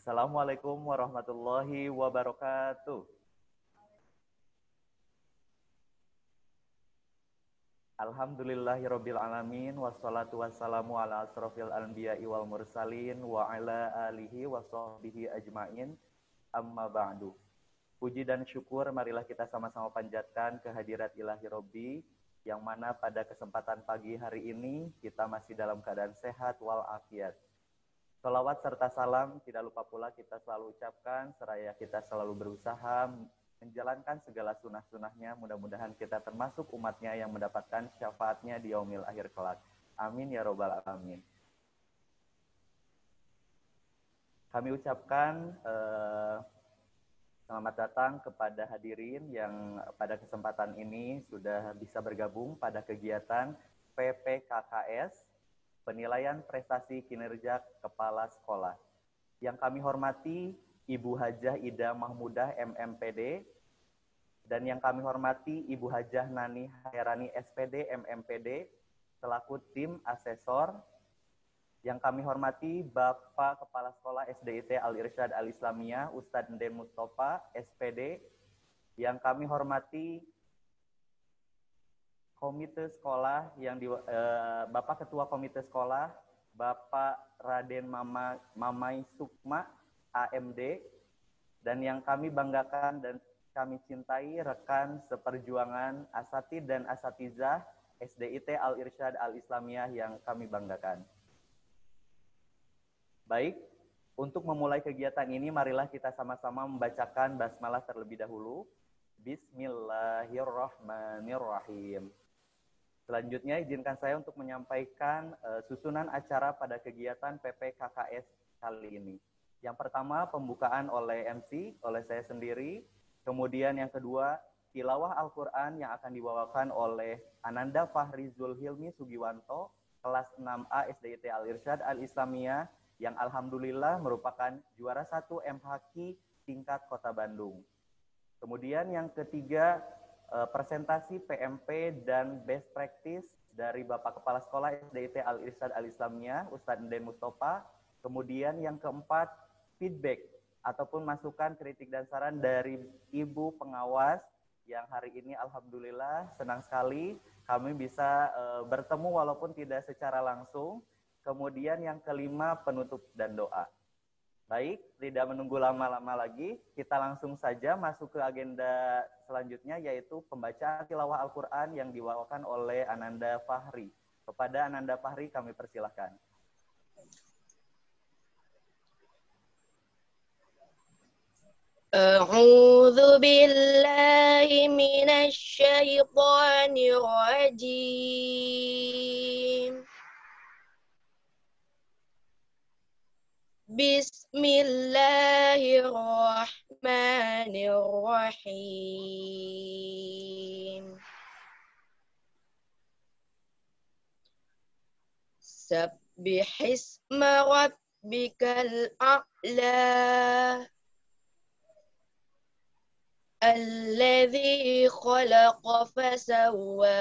Assalamualaikum warahmatullahi wabarakatuh. Alhamdulillahirabbil alamin wassalatu wassalamu ala asrofil anbiya'i wal mursalin wa ala alihi wa sahbihi ajmain. Amma ba'du. Puji dan syukur marilah kita sama-sama panjatkan kehadirat Ilahi Robbi, yang mana pada kesempatan pagi hari ini kita masih dalam keadaan sehat walafiat. Salawat serta salam tidak lupa pula kita selalu ucapkan seraya kita selalu berusaha menjalankan segala sunah-sunahnya. Mudah-mudahan kita termasuk umatnya yang mendapatkan syafaatnya di yaumil akhir kelak. Amin ya robbal alamin. Kami ucapkan selamat datang kepada hadirin yang pada kesempatan ini sudah bisa bergabung pada kegiatan PPKKS, Penilaian Prestasi Kinerja Kepala Sekolah. Yang kami hormati Ibu Hajah Ida Mahmudah MMPD, dan yang kami hormati Ibu Hajah Nani Hairani SPD MMPD selaku tim asesor. Yang kami hormati Bapak Kepala Sekolah SDIT Al-Irsyad Al-Islamiyah Ustadz Nden Mustafa SPD. Yang kami hormati Komite Sekolah Bapak Ketua Komite Sekolah Bapak Raden Mamai Sukma AMD, dan yang kami banggakan dan kami cintai rekan seperjuangan asatidz dan asatizah SDIT Al-Irsyad Al-Islamiyah yang kami banggakan. Baik, untuk memulai kegiatan ini marilah kita sama-sama membacakan basmalah terlebih dahulu. Bismillahirrahmanirrahim. Selanjutnya izinkan saya untuk menyampaikan susunan acara pada kegiatan PPKKS kali ini. Yang pertama pembukaan oleh MC, oleh saya sendiri. Kemudian yang kedua tilawah Al-Quran yang akan dibawakan oleh Ananda Fahri Zulhilmi Sugiwanto, kelas 6A SDIT Al-Irsyad Al-Islamiyah, yang alhamdulillah merupakan juara 1 MHQ tingkat Kota Bandung. Kemudian yang ketiga presentasi PMP dan best practice dari Bapak Kepala Sekolah SDIT Al-Irsyad Al-Islamiyah, Ustadz Nden Mustafa. Kemudian yang keempat, feedback ataupun masukan, kritik, dan saran dari Ibu Pengawas, yang hari ini alhamdulillah senang sekali kami bisa bertemu walaupun tidak secara langsung. Kemudian yang kelima, penutup dan doa. Baik, tidak menunggu lama-lama lagi, kita langsung saja masuk ke agenda selanjutnya, yaitu pembacaan tilawah Al-Quran yang dibawakan oleh Ananda Fahri. Kepada Ananda Fahri kami persilahkan. A'udzu billahi minasy syaithanir rajim. Bismillahirrahmanirrahim. Sabbihisma rabbikal a'la. Alladzi khalaqa fasawwa.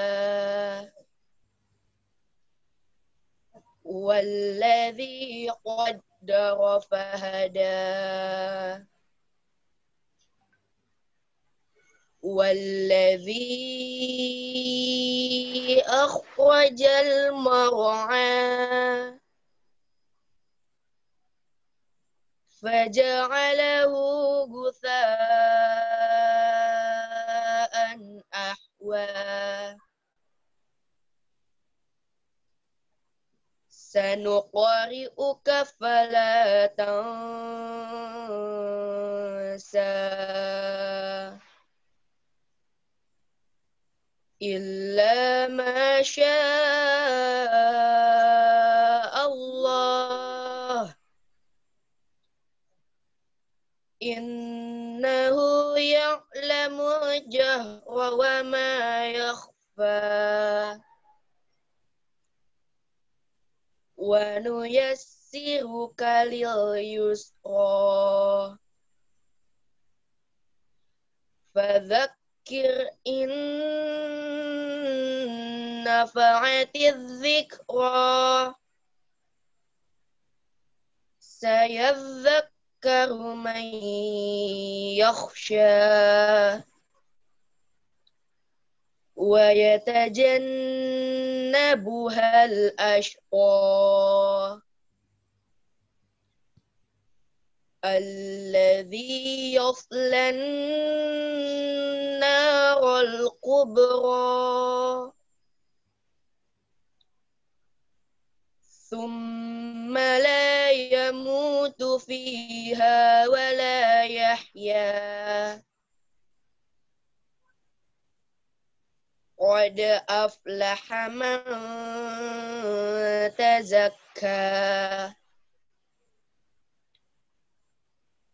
Walladzi qaddara fahada. Walladzi akhrajal mar'a. Faja'alahu gutha'an ahwa. Sanuqri'uka fala tansa illa ma syaa Allah. Innahu ya'lamu jahra wa ma yakhfa. Wa nuyassiruka lil yusra. Fadzakir in nafa'atiz dzikra. Sayadzakkaru يذكر من يخشى ويتجنبها الأشقى الذي يصلى النار الكبرى ثم لا يموت فيها ولا يحيا قد أفلح من تزكى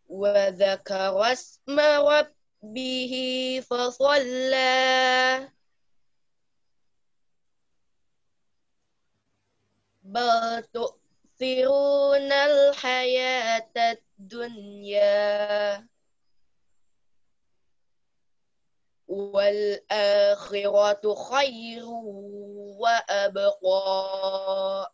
وذكر اسم ربه فصلى بل تؤثرون الحياة الدنيا والآخرة خير وأبقى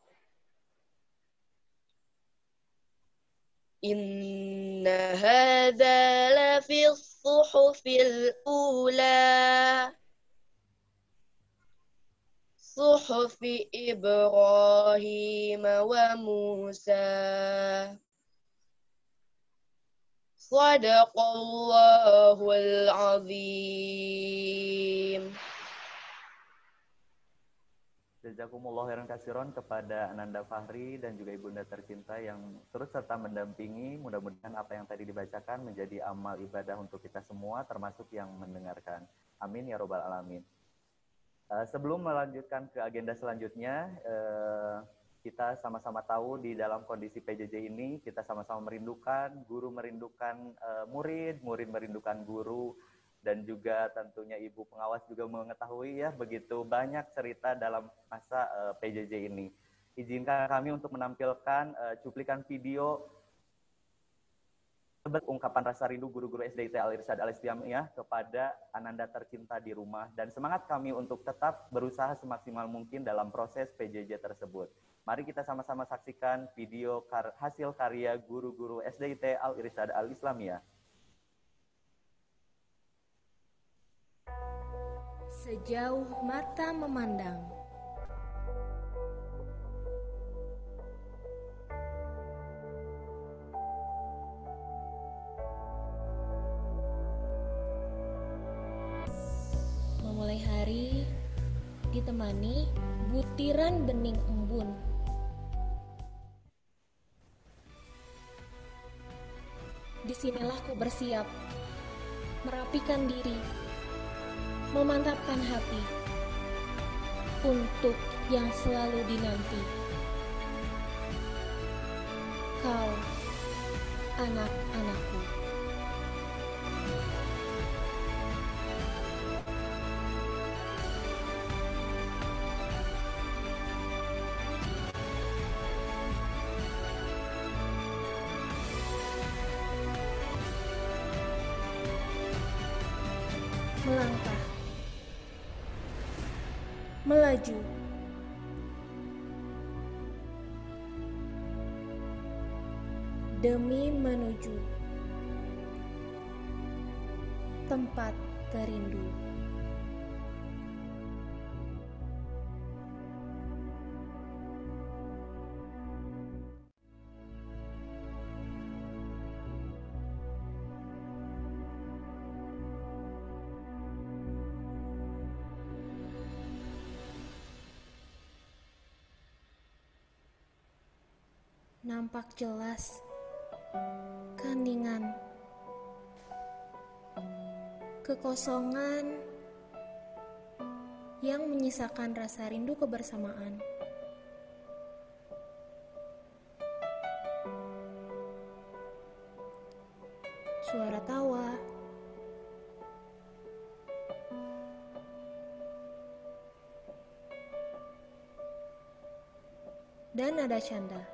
إن هذا لفي الصحف الأولى صحف إبراهيم وموسى صدق الله العظيم. Jazakumullah khairan katsiran kepada Ananda Fahri dan juga Ibunda tercinta yang terus serta mendampingi. Mudah-mudahan apa yang tadi dibacakan menjadi amal ibadah untuk kita semua, termasuk yang mendengarkan. Amin ya robbal alamin. Sebelum melanjutkan ke agenda selanjutnya, kita sama-sama tahu di dalam kondisi PJJ ini kita sama-sama merindukan, guru merindukan murid, murid merindukan guru, dan juga tentunya ibu pengawas juga mengetahui ya begitu banyak cerita dalam masa PJJ ini. Izinkan kami untuk menampilkan cuplikan video ungkapan rasa rindu guru-guru SDIT Al-Irsyad Al-Islamiyah kepada Ananda tercinta di rumah, dan semangat kami untuk tetap berusaha semaksimal mungkin dalam proses PJJ tersebut. Mari kita sama-sama saksikan video hasil karya guru-guru SDIT Al-Irsyad Al-Islamiyah. Sejauh mata memandang. Memulai hari ditemani butiran bening embun. Disinilah ku bersiap, merapikan diri, memantapkan hati untuk yang selalu dinanti. Kau, anak-anakku. Melangkah, melaju, demi menuju tempat terindu. Nampak jelas keheningan, kekosongan yang menyisakan rasa rindu kebersamaan. Suara tawa, dan nada canda.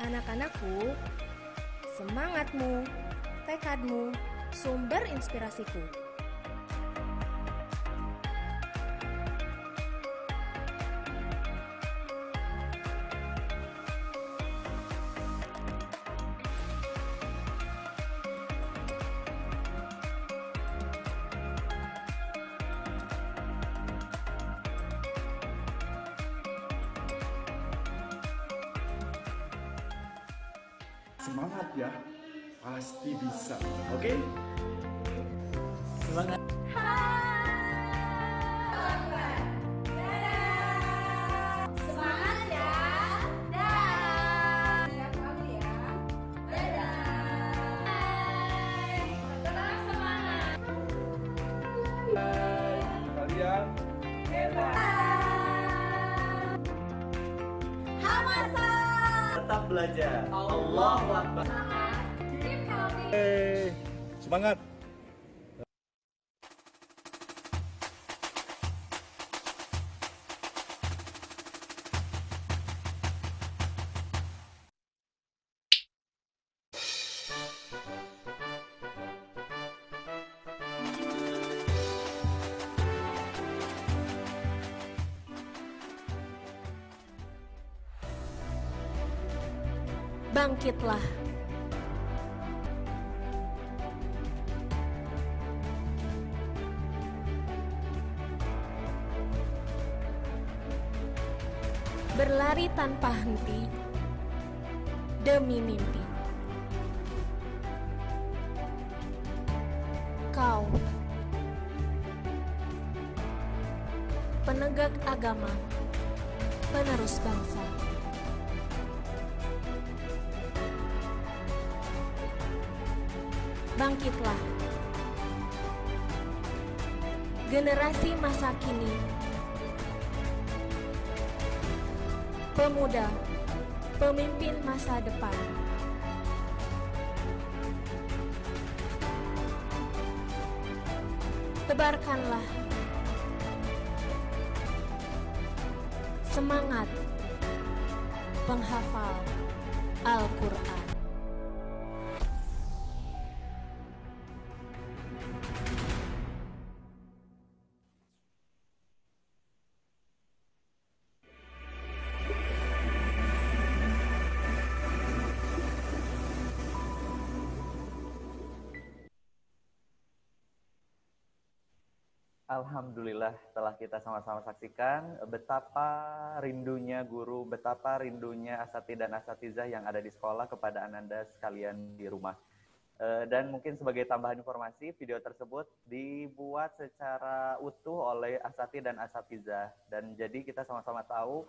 Anak-anakku, semangatmu, tekadmu, sumber inspirasiku. Semangat ya, pasti bisa. Oke? Semangat. Semangat ya. Dadah. Sehat selalu ya. Dadah. Tetap semangat. Kalian Hebat. Hamasa. Tetap belajar. Allahu Akbar. Keep healthy. semangat. Bangkitlah. Berlari tanpa henti demi mimpi. Kau, penegak agama, penerus bangsa. Bangkitlah. Generasi masa kini. Pemuda, pemimpin masa depan. Tebarkanlah semangat penghafal Al-Quran. Alhamdulillah, telah kita sama-sama saksikan betapa rindunya guru, betapa rindunya asatidz dan asatizah yang ada di sekolah kepada ananda sekalian di rumah. Dan mungkin sebagai tambahan informasi, video tersebut dibuat secara utuh oleh asatidz dan asatizah. Dan jadi kita sama-sama tahu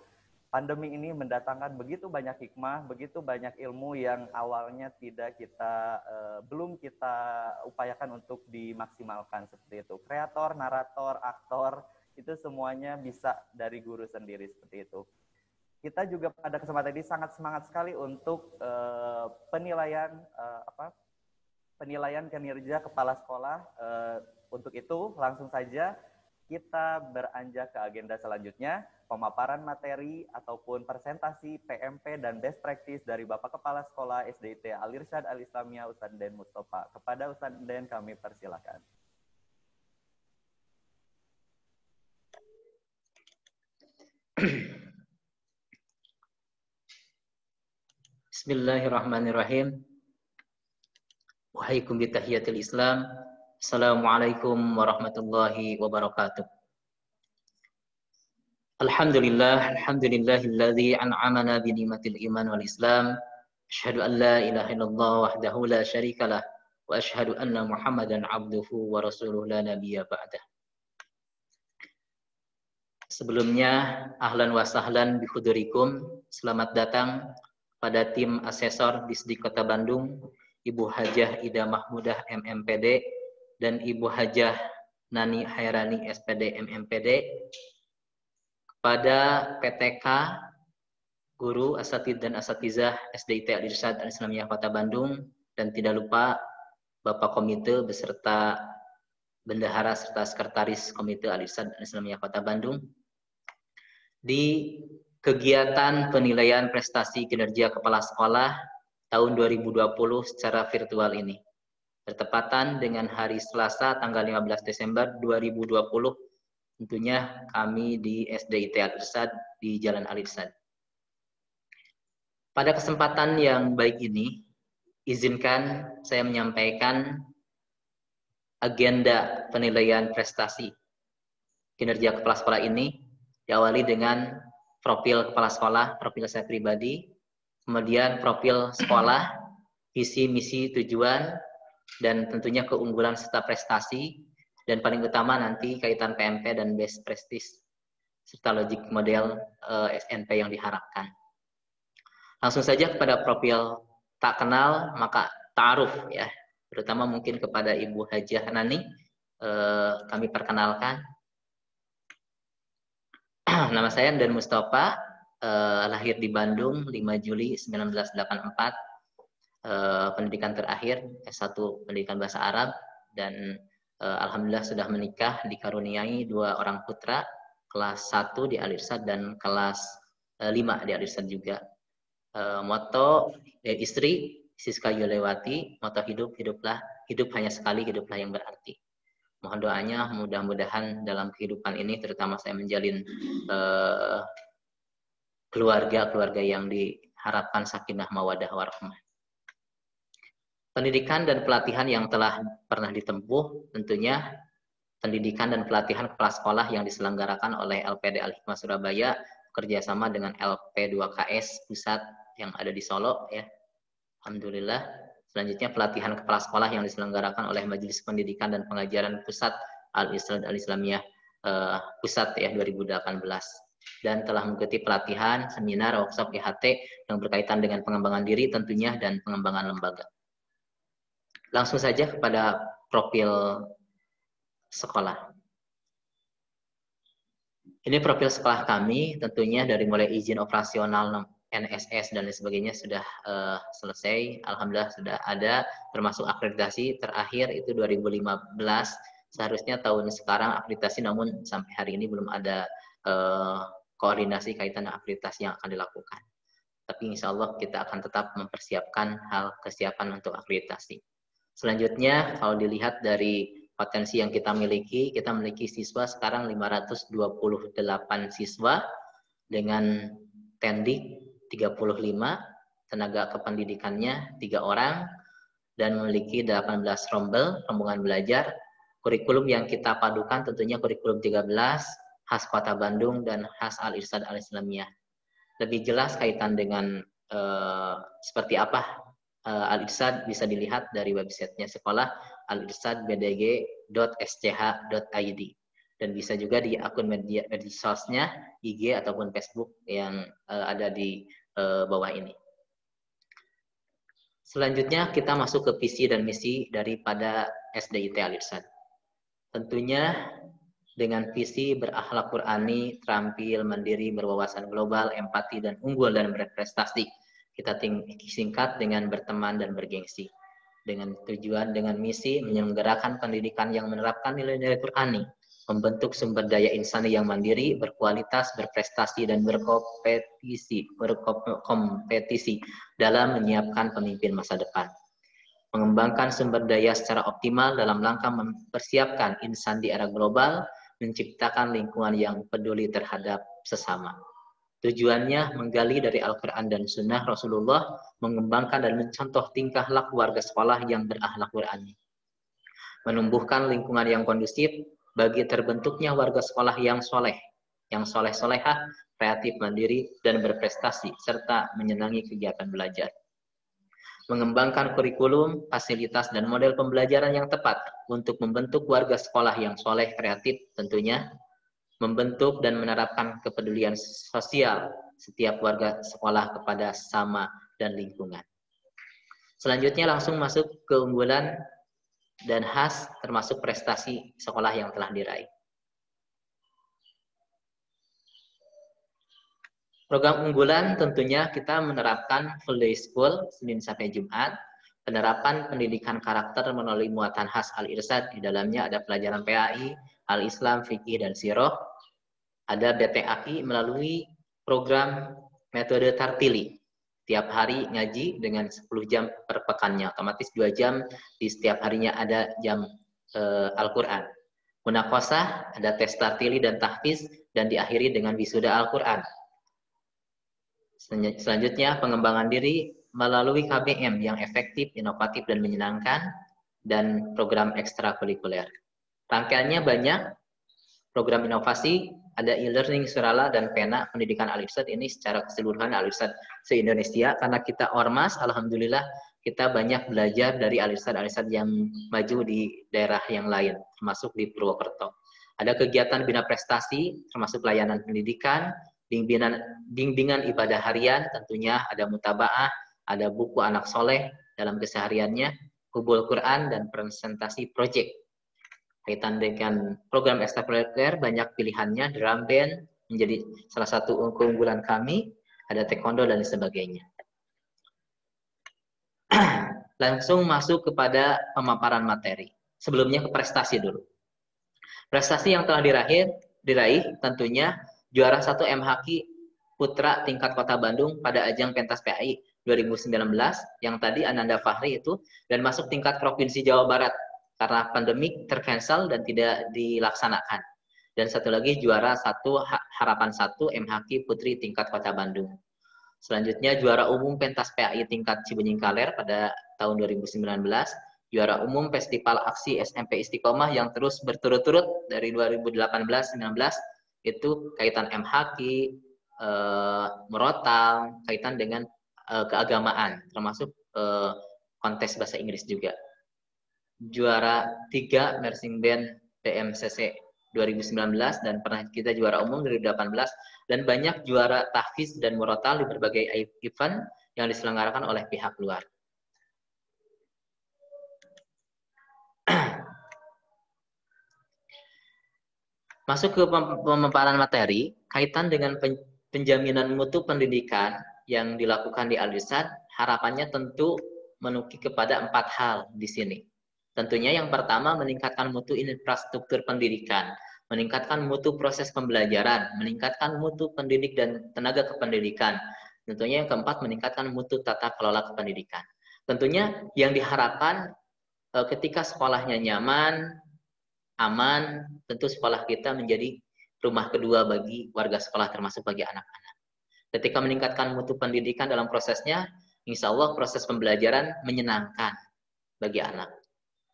pandemi ini mendatangkan begitu banyak hikmah, begitu banyak ilmu yang awalnya belum kita upayakan untuk dimaksimalkan seperti itu. Kreator, narator, aktor, itu semuanya bisa dari guru sendiri seperti itu. Kita juga pada kesempatan ini sangat semangat sekali untuk penilaian kinerja kepala sekolah. Untuk itu langsung saja kita beranjak ke agenda selanjutnya, pemaparan materi ataupun presentasi PMP dan best practice dari Bapak Kepala Sekolah SDIT Al-Irsyad Al-Islamiyah Ustadz Den Mustafa. Kepada Ustadz Den kami persilakan. Bismillahirrahmanirrahim. Wahaikum bitahiyatil Islam. Assalamualaikum warahmatullahi wabarakatuh. Alhamdulillahilladzi an'amana bi ni'matil iman wal Islam. Asyhadu an la ilaha illallah wahdahu la syarikalah wa asyhadu anna Muhammadan abduhu wa rasuluhu la nabiyya ba'dah. Sebelumnya, ahlan wa sahlan bihudurikum. Selamat datang pada tim asesor Disdik Kota Bandung, Ibu Hajah Ida Mahmudah MMPD dan Ibu Hajah Nani Hairani SPD MMPD, kepada PTK, guru, asatidz dan asatizah SDIT Al-Irsyad Al-Islamiyah Kota Bandung, dan tidak lupa Bapak Komite beserta bendahara serta sekretaris Komite Al-Irsyad Al-Islamiyah Kota Bandung. Di kegiatan penilaian prestasi kinerja kepala sekolah tahun 2020 secara virtual ini. Bertepatan dengan hari Selasa tanggal 15 Desember 2020, tentunya kami di SDIT Al-Irsyad di Jalan Al-Irsyad. Pada kesempatan yang baik ini, izinkan saya menyampaikan agenda penilaian prestasi kinerja kepala sekolah ini diawali dengan profil kepala sekolah, profil saya pribadi, kemudian profil sekolah, visi, misi, tujuan, dan tentunya keunggulan serta prestasi, dan paling utama nanti kaitan PMP dan best practice, serta logik model SNP yang diharapkan. Langsung saja kepada profil tak kenal, maka ta'aruf ya, terutama mungkin kepada Ibu Hajah Nani, kami perkenalkan. Nama saya Dan Mustafa, lahir di Bandung 5 Juli 1984, pendidikan terakhir S1 pendidikan bahasa Arab, dan alhamdulillah sudah menikah, dikaruniai 2 orang putra, kelas 1 di Al-Irsyad dan kelas 5 di Al-Irsyad juga. Moto istri Siska Yulewati, moto hidup hanya sekali, hiduplah yang berarti. Mohon doanya, mudah-mudahan dalam kehidupan ini, terutama saya menjalin keluarga yang diharapkan sakinah mawadah warahmah. Pendidikan dan pelatihan yang telah pernah ditempuh, tentunya pendidikan dan pelatihan kepala sekolah yang diselenggarakan oleh LPD Al-Hikmah Surabaya, bekerjasama dengan LP2KS Pusat yang ada di Solo ya. Alhamdulillah. Selanjutnya pelatihan kepala sekolah yang diselenggarakan oleh Majelis Pendidikan dan Pengajaran Pusat Al-Irsyad Al-Islamiyah Pusat ya 2018, dan telah mengikuti pelatihan, seminar, workshop IHT yang berkaitan dengan pengembangan diri tentunya dan pengembangan lembaga. Langsung saja kepada profil sekolah. Ini profil sekolah kami, tentunya dari mulai izin operasional NSS dan lain sebagainya sudah selesai. Alhamdulillah sudah ada, termasuk akreditasi terakhir itu 2015. Seharusnya tahun sekarang akreditasi, namun sampai hari ini belum ada koordinasi kaitan akreditasi yang akan dilakukan. Tapi insya Allah kita akan tetap mempersiapkan hal kesiapan untuk akreditasi. Selanjutnya, kalau dilihat dari potensi yang kita miliki siswa sekarang 528 siswa dengan tendik 35, tenaga kependidikannya 3 orang, dan memiliki 18 rombongan belajar. Kurikulum yang kita padukan tentunya kurikulum 13, khas Kota Bandung dan khas Al-Irsyad Al-Islamiyah. Lebih jelas kaitan dengan seperti apa Al-Irsyad bisa dilihat dari websitenya sekolah alirsyadbdg.sch.id, dan bisa juga di akun media sosnya IG ataupun Facebook yang ada di bawah ini. Selanjutnya kita masuk ke visi dan misi daripada SDIT Al-Irsyad. Tentunya dengan visi berakhlak Qur'ani, terampil, mandiri, berwawasan global, empati, dan unggul dan berprestasi. Kita singkat dengan berteman dan bergengsi. Dengan tujuan, dengan misi menyelenggarakan pendidikan yang menerapkan nilai-nilai Qur'ani, membentuk sumber daya insani yang mandiri, berkualitas, berprestasi, dan berkompetisi dalam menyiapkan pemimpin masa depan. Mengembangkan sumber daya secara optimal dalam langkah mempersiapkan insan di era global, menciptakan lingkungan yang peduli terhadap sesama. Tujuannya menggali dari Al-Quran dan Sunnah Rasulullah, mengembangkan dan mencontoh tingkah laku warga sekolah yang berakhlak Qur'ani. Menumbuhkan lingkungan yang kondusif bagi terbentuknya warga sekolah yang soleh-solehah, kreatif, mandiri, dan berprestasi, serta menyenangi kegiatan belajar. Mengembangkan kurikulum, fasilitas, dan model pembelajaran yang tepat untuk membentuk warga sekolah yang soleh, kreatif, tentunya membentuk dan menerapkan kepedulian sosial setiap warga sekolah kepada sesama dan lingkungan. Selanjutnya langsung masuk ke unggulan dan khas termasuk prestasi sekolah yang telah diraih. Program unggulan tentunya kita menerapkan full day school Senin sampai Jumat, penerapan pendidikan karakter melalui muatan khas Al-Irsyad, di dalamnya ada pelajaran PAI, Al-Islam, Fikih, dan Sirah. Ada BTAI melalui program metode Tartili. Tiap hari ngaji dengan 10 jam per pekannya, otomatis 2 jam di setiap harinya ada jam Al-Quran. Munaqashah, ada tes Tartili dan tahfiz, dan diakhiri dengan wisuda Al-Quran. Selanjutnya, pengembangan diri melalui KBM yang efektif, inovatif, dan menyenangkan, dan program ekstrakurikuler. Rangkaiannya banyak, program inovasi, ada e-learning Surala dan Pena pendidikan Al-Irsyad ini secara keseluruhan Al-Irsyad se-Indonesia, karena kita ormas, alhamdulillah kita banyak belajar dari Al-Irsyad yang maju di daerah yang lain, termasuk di Purwokerto. Ada kegiatan bina prestasi, termasuk layanan pendidikan, bimbingan ibadah harian, tentunya ada mutabaah, ada buku anak soleh dalam kesehariannya, kubul Quran, dan presentasi proyek. Kaitan dengan program ekstrakurikuler, banyak pilihannya, drum band menjadi salah satu keunggulan kami, ada taekwondo dan sebagainya. Langsung masuk kepada pemaparan materi. Sebelumnya ke prestasi dulu. Prestasi yang telah diraih tentunya juara 1 MHQ Putra tingkat Kota Bandung pada ajang Pentas PAI 2019 yang tadi Ananda Fahri itu, dan masuk tingkat Provinsi Jawa Barat karena pandemik tercancel dan tidak dilaksanakan. Dan satu lagi juara 1 Harapan 1 MHQ Putri tingkat Kota Bandung. Selanjutnya juara umum Pentas PAI tingkat Cibenying Kaler pada tahun 2019, juara umum Festival Aksi SMP Istiqomah yang terus berturut-turut dari 2018-19, itu kaitan MHQ, Merotal, kaitan dengan keagamaan, termasuk kontes bahasa Inggris juga. Juara 3 Marching Band PMCC 2019 dan pernah kita juara umum 2018, dan banyak juara tahfiz dan murotal di berbagai event yang diselenggarakan oleh pihak luar. Masuk ke pemaparan materi kaitan dengan penjaminan mutu pendidikan yang dilakukan di Al-Irsyad, harapannya tentu menukik kepada 4 hal di sini. Tentunya yang pertama meningkatkan mutu infrastruktur pendidikan, meningkatkan mutu proses pembelajaran, meningkatkan mutu pendidik dan tenaga kependidikan. Tentunya yang keempat meningkatkan mutu tata kelola kependidikan. Tentunya yang diharapkan ketika sekolahnya nyaman, aman, tentu sekolah kita menjadi rumah kedua bagi warga sekolah termasuk bagi anak-anak. Ketika meningkatkan mutu pendidikan dalam prosesnya, insya Allah proses pembelajaran menyenangkan bagi anak.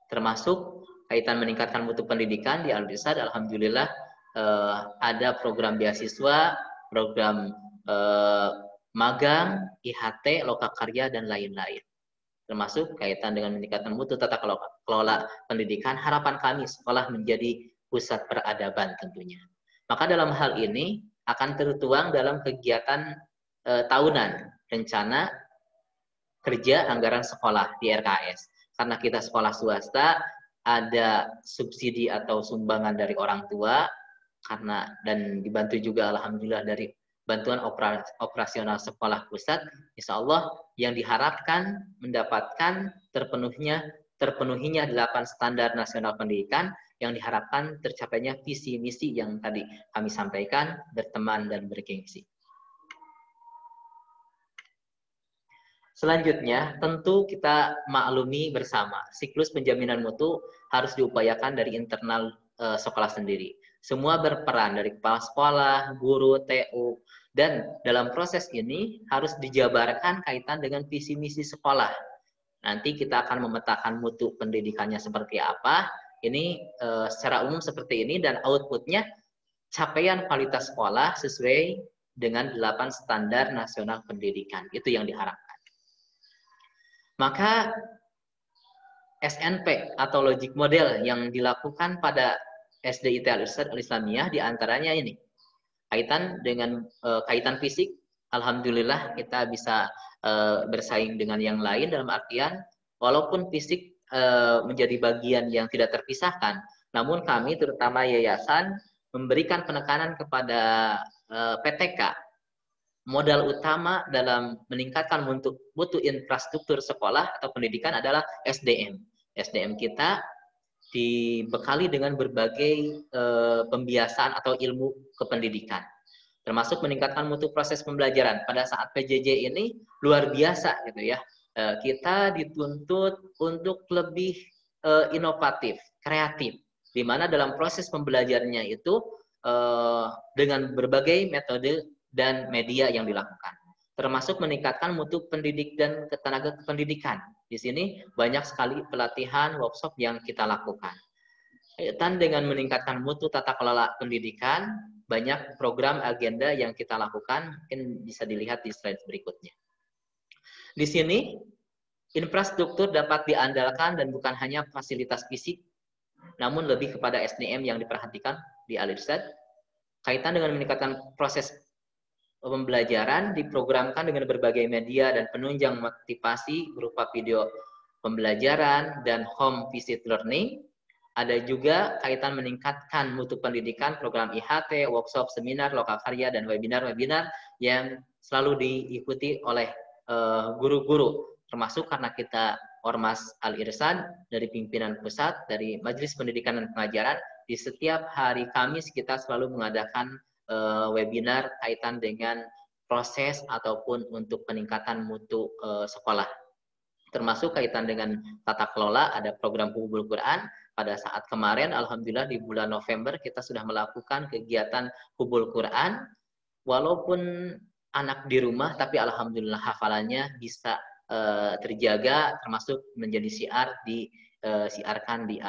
Termasuk kaitan meningkatkan mutu pendidikan di Al-Irsyad, alhamdulillah ada program beasiswa, program magang, IHT, lokakarya, dan lain-lain. Termasuk kaitan dengan meningkatkan mutu tata kelola pendidikan, harapan kami sekolah menjadi pusat peradaban tentunya. Maka dalam hal ini akan tertuang dalam kegiatan tahunan, rencana kerja anggaran sekolah di RKS. Karena kita sekolah swasta, ada subsidi atau sumbangan dari orang tua, dan dibantu juga alhamdulillah dari bantuan operasional sekolah pusat. Insya Allah yang diharapkan mendapatkan terpenuhinya 8 standar nasional pendidikan, yang diharapkan tercapainya visi misi yang tadi kami sampaikan, berteman dan bergengsi. Selanjutnya, tentu kita maklumi bersama, siklus penjaminan mutu harus diupayakan dari internal sekolah sendiri. Semua berperan dari kepala sekolah, guru, TU, dan dalam proses ini harus dijabarkan kaitan dengan visi misi sekolah. Nanti kita akan memetakan mutu pendidikannya seperti apa, ini secara umum seperti ini, dan outputnya capaian kualitas sekolah sesuai dengan 8 standar nasional pendidikan. Itu yang diharapkan. Maka SNP atau logic model yang dilakukan pada SDIT Al-Irsyad Al-Islamiyah diantaranya ini. Kaitan dengan kaitan fisik, alhamdulillah kita bisa bersaing dengan yang lain, dalam artian walaupun fisik menjadi bagian yang tidak terpisahkan, namun kami terutama yayasan memberikan penekanan kepada PTK. Modal utama dalam meningkatkan mutu infrastruktur sekolah atau pendidikan adalah SDM. SDM kita dibekali dengan berbagai pembiasaan atau ilmu kependidikan. termasuk meningkatkan mutu proses pembelajaran. Pada saat PJJ ini luar biasa gitu ya. Kita dituntut untuk lebih inovatif, kreatif, di mana dalam proses pembelajarannya itu dengan berbagai metode dan media yang dilakukan, termasuk meningkatkan mutu pendidik dan tenaga kependidikan. Di sini banyak sekali pelatihan, workshop yang kita lakukan. Kaitan dengan meningkatkan mutu tata kelola pendidikan, banyak program agenda yang kita lakukan, mungkin bisa dilihat di slide berikutnya. Di sini, infrastruktur dapat diandalkan dan bukan hanya fasilitas fisik, namun lebih kepada SDM yang diperhatikan di Al-Irsyad. Kaitan dengan meningkatkan proses pembelajaran, diprogramkan dengan berbagai media dan penunjang motivasi berupa video pembelajaran dan home visit learning. Ada juga kaitan meningkatkan mutu pendidikan, program IHT, workshop, seminar, lokal karya, dan webinar-webinar yang selalu diikuti oleh guru-guru, termasuk karena kita Ormas Al-Irsyad dari pimpinan pusat, dari Majelis Pendidikan dan Pengajaran, di setiap hari Kamis kita selalu mengadakan webinar kaitan dengan proses ataupun untuk peningkatan mutu sekolah. Termasuk kaitan dengan tata kelola, ada program Hubul Quran. Pada saat kemarin, alhamdulillah di bulan November kita sudah melakukan kegiatan Hubul Quran. Walaupun anak di rumah, tapi alhamdulillah hafalannya bisa terjaga, termasuk menjadi syiar disiarkan di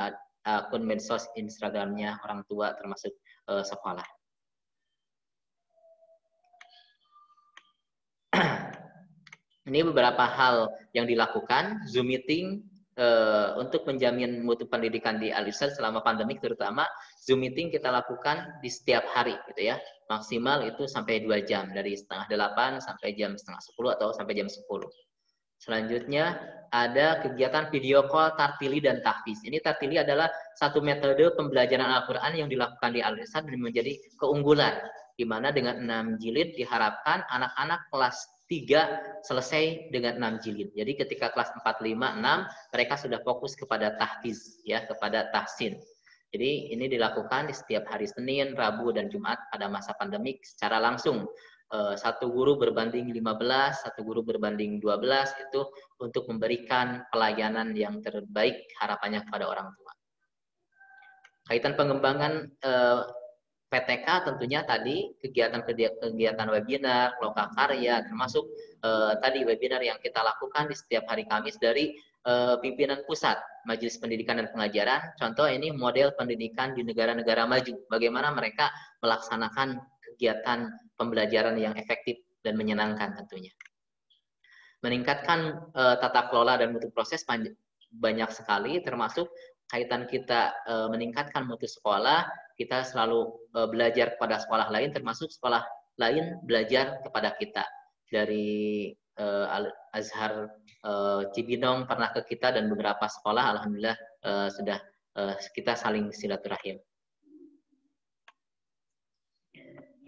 akun medsos Instagramnya orang tua termasuk sekolah. Ini beberapa hal yang dilakukan, Zoom meeting untuk menjamin mutu pendidikan di Al-Irsyad selama pandemik, terutama Zoom meeting kita lakukan di setiap hari gitu ya. Maksimal itu sampai 2 jam, dari setengah 8 sampai jam setengah 10 atau sampai jam 10. Selanjutnya ada kegiatan video call tartili dan tahfiz. Ini tartili adalah satu metode pembelajaran Al-Quran yang dilakukan di Al-Irsyad dan menjadi keunggulan, di mana dengan 6 jilid diharapkan anak-anak kelas 3 selesai dengan 6 jilid. Jadi ketika kelas 4, 5, 6 mereka sudah fokus kepada tahfiz ya, kepada tahsin. Jadi ini dilakukan di setiap hari Senin, Rabu, dan Jumat pada masa pandemik secara langsung. Satu guru berbanding 15, satu guru berbanding 12, itu untuk memberikan pelayanan yang terbaik harapannya kepada orang tua. Kaitan pengembangan PTK tentunya tadi kegiatan webinar, lokal karya, termasuk tadi webinar yang kita lakukan di setiap hari Kamis dari pimpinan pusat Majelis Pendidikan dan Pengajaran. Contoh ini model pendidikan di negara-negara maju, bagaimana mereka melaksanakan kegiatan pembelajaran yang efektif dan menyenangkan tentunya. Meningkatkan tata kelola dan mutu proses banyak sekali, termasuk kaitan kita meningkatkan mutu sekolah, kita selalu belajar kepada sekolah lain, termasuk sekolah lain belajar kepada kita. Dari Al-Azhar Cibinong pernah ke kita dan beberapa sekolah, alhamdulillah sudah kita saling silaturahim.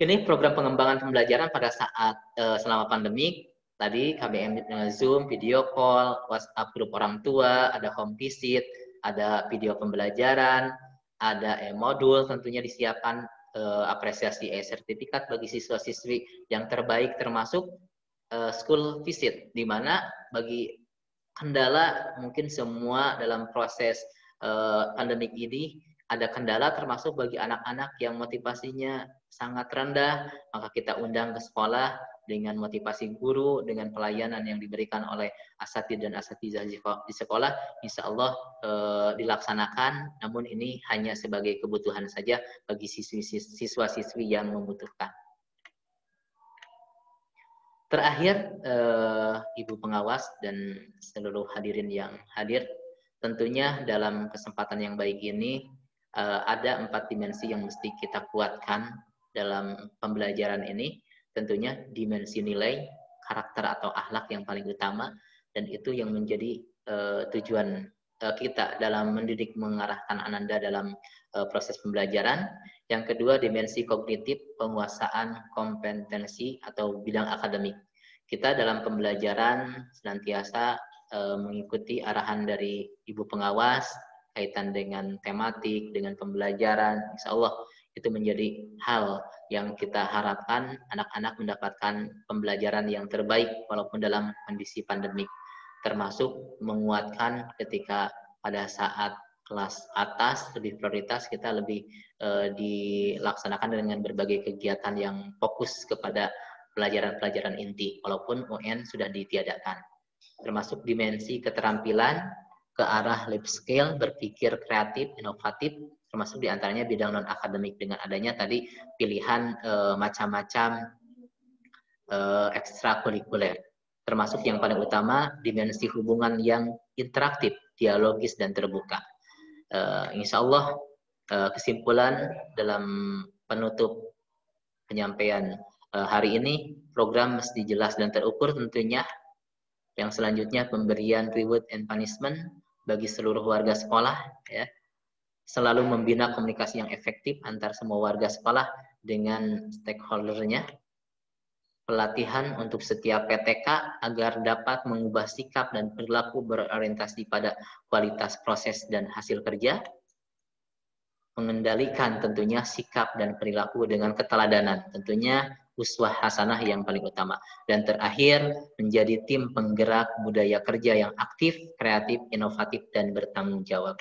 Ini program pengembangan pembelajaran pada saat selama pandemik. Tadi KBM Zoom, video call, WhatsApp grup orang tua, ada home visit, ada video pembelajaran, ada e-modul, tentunya disiapkan apresiasi e-sertifikat bagi siswa-siswi yang terbaik, termasuk school visit, di mana bagi kendala mungkin semua dalam proses pandemik ini ada kendala, termasuk bagi anak-anak yang motivasinya sangat rendah, maka kita undang ke sekolah dengan motivasi guru, dengan pelayanan yang diberikan oleh asatidz dan asatizah di sekolah, insya Allah dilaksanakan, namun ini hanya sebagai kebutuhan saja bagi siswa-siswi yang membutuhkan. Terakhir, Ibu Pengawas dan seluruh hadirin yang hadir, tentunya dalam kesempatan yang baik ini, ada 4 dimensi yang mesti kita kuatkan dalam pembelajaran ini. Tentunya dimensi nilai, karakter atau akhlak yang paling utama, dan itu yang menjadi tujuan kita dalam mendidik mengarahkan Ananda dalam proses pembelajaran. Yang kedua, dimensi kognitif, penguasaan kompetensi atau bidang akademik. Kita dalam pembelajaran senantiasa mengikuti arahan dari Ibu Pengawas kaitan dengan tematik, dengan pembelajaran. Insya Allah Itu menjadi hal yang kita harapkan anak-anak mendapatkan pembelajaran yang terbaik walaupun dalam kondisi pandemik, termasuk menguatkan ketika pada saat kelas atas lebih prioritas kita lebih dilaksanakan dengan berbagai kegiatan yang fokus kepada pelajaran-pelajaran inti walaupun UN sudah ditiadakan, termasuk dimensi keterampilan ke arah life skill, berpikir kreatif, inovatif, termasuk diantaranya bidang non-akademik dengan adanya tadi pilihan macam-macam ekstrakurikuler, termasuk yang paling utama dimensi hubungan yang interaktif, dialogis, dan terbuka. Insya Allah kesimpulan dalam penutup penyampaian hari ini, program mesti jelas dan terukur tentunya. Yang selanjutnya pemberian reward and punishment bagi seluruh warga sekolah, ya. Selalu membina komunikasi yang efektif antar semua warga sekolah dengan stakeholder-nya. Pelatihan untuk setiap PTK agar dapat mengubah sikap dan perilaku berorientasi pada kualitas proses dan hasil kerja. Mengendalikan tentunya sikap dan perilaku dengan keteladanan, tentunya uswah hasanah yang paling utama. Dan terakhir, menjadi tim penggerak budaya kerja yang aktif, kreatif, inovatif, dan bertanggung jawab.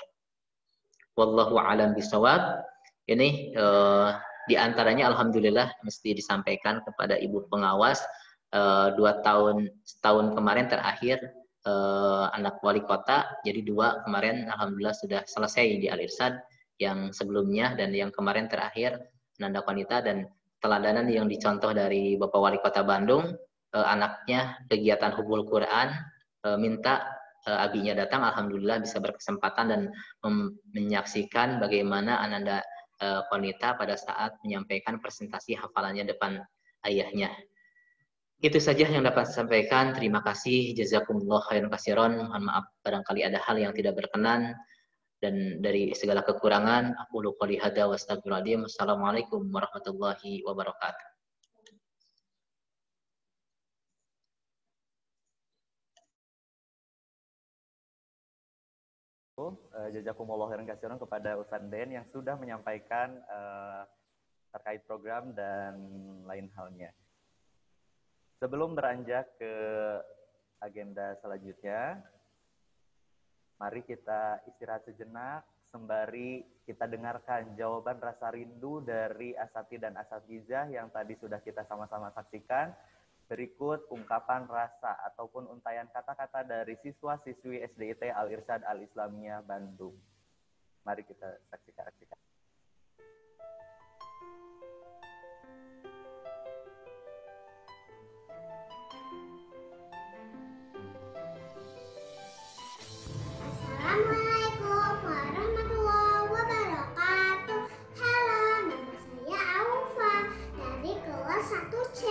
Wallahu a'lam bishawab. Ini diantaranya alhamdulillah mesti disampaikan kepada Ibu Pengawas. 2 tahun, setahun kemarin terakhir anak wali kota, jadi 2 kemarin alhamdulillah sudah selesai di Al-Irsyad, yang sebelumnya dan yang kemarin terakhir Nanda Wanita, dan teladanan yang dicontoh dari Bapak Wali Kota Bandung, anaknya kegiatan Hubul Quran, minta abinya datang, alhamdulillah bisa berkesempatan dan menyaksikan bagaimana Ananda Wanita pada saat menyampaikan presentasi hafalannya depan ayahnya. Itu saja yang dapat saya sampaikan. Terima kasih. Jazakumullah khairan katsiran. Mohon maaf barangkali ada hal yang tidak berkenan. Dan dari segala kekurangan, aku qouli hadza wa astaghfirullahaladzim. Wassalamualaikum warahmatullahi wabarakatuh. Jazakumullah khairan katsiran kepada Ustaz Den yang sudah menyampaikan terkait program dan lain halnya. Sebelum beranjak ke agenda selanjutnya, mari kita istirahat sejenak sembari kita dengarkan jawaban rasa rindu dari asatidz dan asatizah yang tadi sudah kita sama-sama saksikan. Berikut ungkapan rasa ataupun untayan kata-kata dari siswa-siswi SDIT Al-Irsyad Al-Islamiyah Bandung. Mari kita saksikan. Assalamualaikum warahmatullahi wabarakatuh. Halo, nama saya Aufa dari kelas 1C.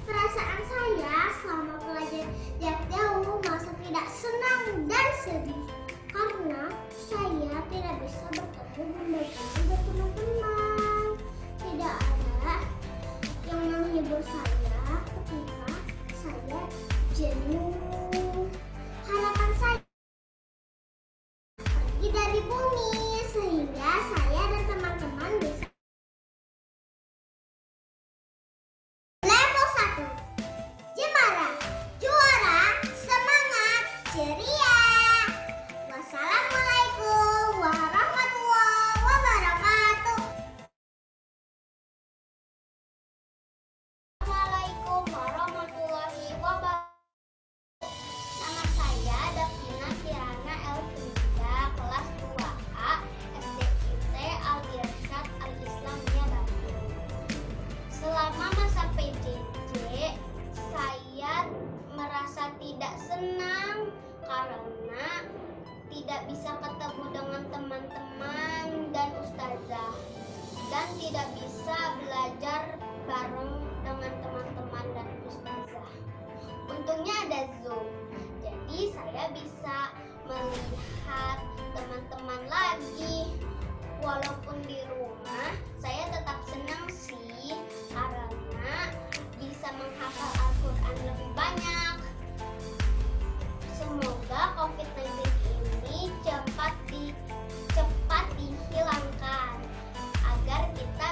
Perasaan saya selama belajar jarak jauh merasa tidak senang dan sedih karena saya tidak bisa bertemu dan bertemu dengan teman-teman. Tidak ada yang menghibur saya ketika saya jenuh. Harapan saya pergi dari bumi sehingga saya dan teman-teman bisa level 1 Jemara, juara, semangat, ceria. Wassalamualaikum warahmatullahi wabarakatuh. Assalamualaikum warahmatullahi wabarakatuh. Nama saya Davina Kirana Elfrida, kelas 2A, SDIT Al-Irsyad Al-Islamiyah Bandung. Selama masa PJJ, saya merasa tidak senang karena tidak bisa ketemu dengan teman-teman dan ustazah, dan tidak bisa belajar bareng dengan teman-teman dan ustazah. Untungnya ada Zoom, jadi saya bisa melihat teman-teman lagi. Walaupun di rumah, saya tetap senang sih karena bisa menghafal Al-Quran lebih banyak. Semoga COVID-19 ini cepat dihilangkan agar kita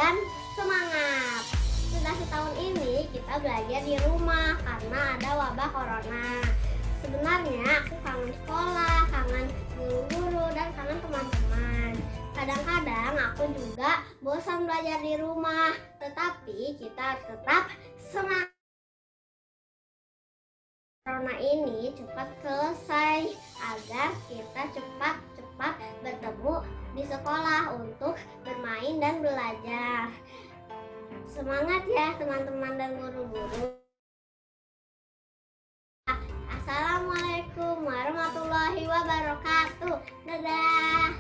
dan semangat. Sudah setahun ini kita belajar di rumah karena ada wabah corona. Sebenarnya aku kangen sekolah, kangen guru-guru, dan kangen teman-teman. Kadang-kadang aku juga bosan belajar di rumah, tetapi kita harus tetap semangat. Corona ini cepat selesai agar kita cepat-cepat bertemu di sekolah untuk bermain dan belajar. Semangat ya teman-teman dan guru-guru. Assalamualaikum warahmatullahi wabarakatuh. Dadah.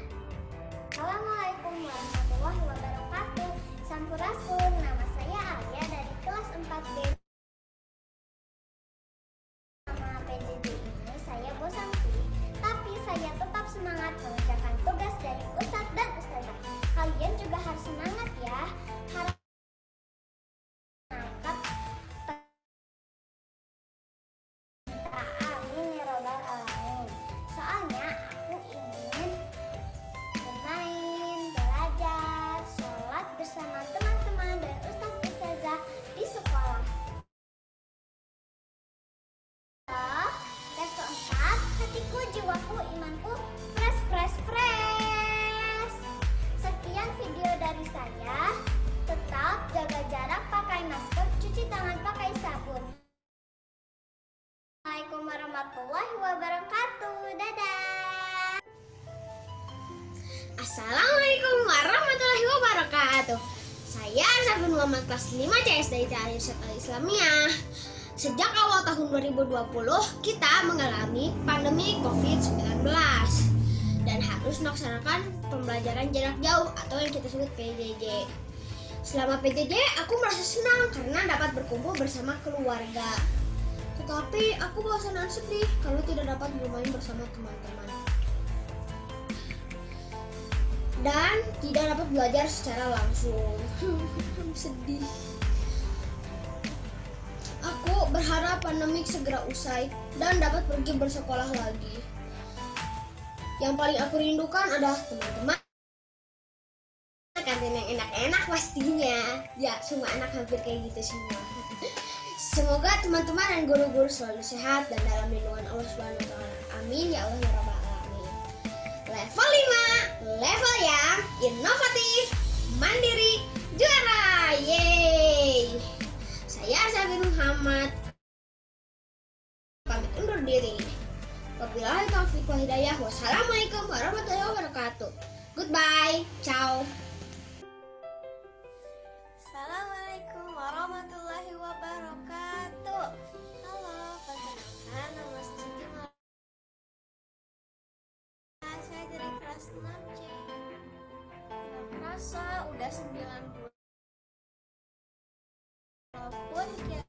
Assalamualaikum warahmatullahi wabarakatuh. Sampurasun, nama saya Alia dari kelas 4B. Sama PJJ ini saya bosan sih, tapi saya tetap semangat mengerjakan tugas dari Ustadz dan Ustazah. Kalian juga harus semangat ya. Harap angkat. Amin ya robbal alamin. Soalnya aku ingin bermain, belajar, sholat bersama teman-teman dan Ustadz Ustazah di sekolah. Dan keempat, hatiku, jiwaku, imanku, fresh. Sekian video dari saya. Tetap jaga jarak, pakai masker, cuci tangan pakai sabun. Assalamualaikum warahmatullahi wabarakatuh. Dadah. Assalamualaikum warahmatullahi wabarakatuh. Saya Arsafin Muhammad kelas 5 CSD Ta'lim Islamiyah. Sejak awal tahun 2020 kita mengalami pandemi COVID-19 dan harus melaksanakan pembelajaran jarak jauh atau yang kita sebut PJJ. Selama PJJ aku merasa senang karena dapat berkumpul bersama keluarga. Tetapi aku bosan dan sedih kalau tidak dapat bermain bersama teman-teman. Dan tidak dapat belajar secara langsung. Sedih. Aku berharap pandemik segera usai dan dapat pergi bersekolah lagi. Yang paling aku rindukan adalah teman-teman. Kantin yang enak-enak pastinya. Ya, semua anak hampir kayak gitu semua. Semoga teman-teman dan guru-guru selalu sehat dan dalam lindungan Allah Subhanahu wa taala. Amin ya Allah ya rabbal alamin. Level 5, level yang inovatif, mandiri, juara. Yeay. Saya Arsafin Muhammad pamit undur diri. Wabillahi taufiq wal hidayah. Wassalamualaikum warahmatullahi wabarakatuh. Goodbye. Ciao. Assalamualaikum warahmatullahi wabarakatuh. Halo, perkenalkan nama Siti Maria. Saya dari kelas 6C. Gak kerasa udah 9 bulan. Walaupun kira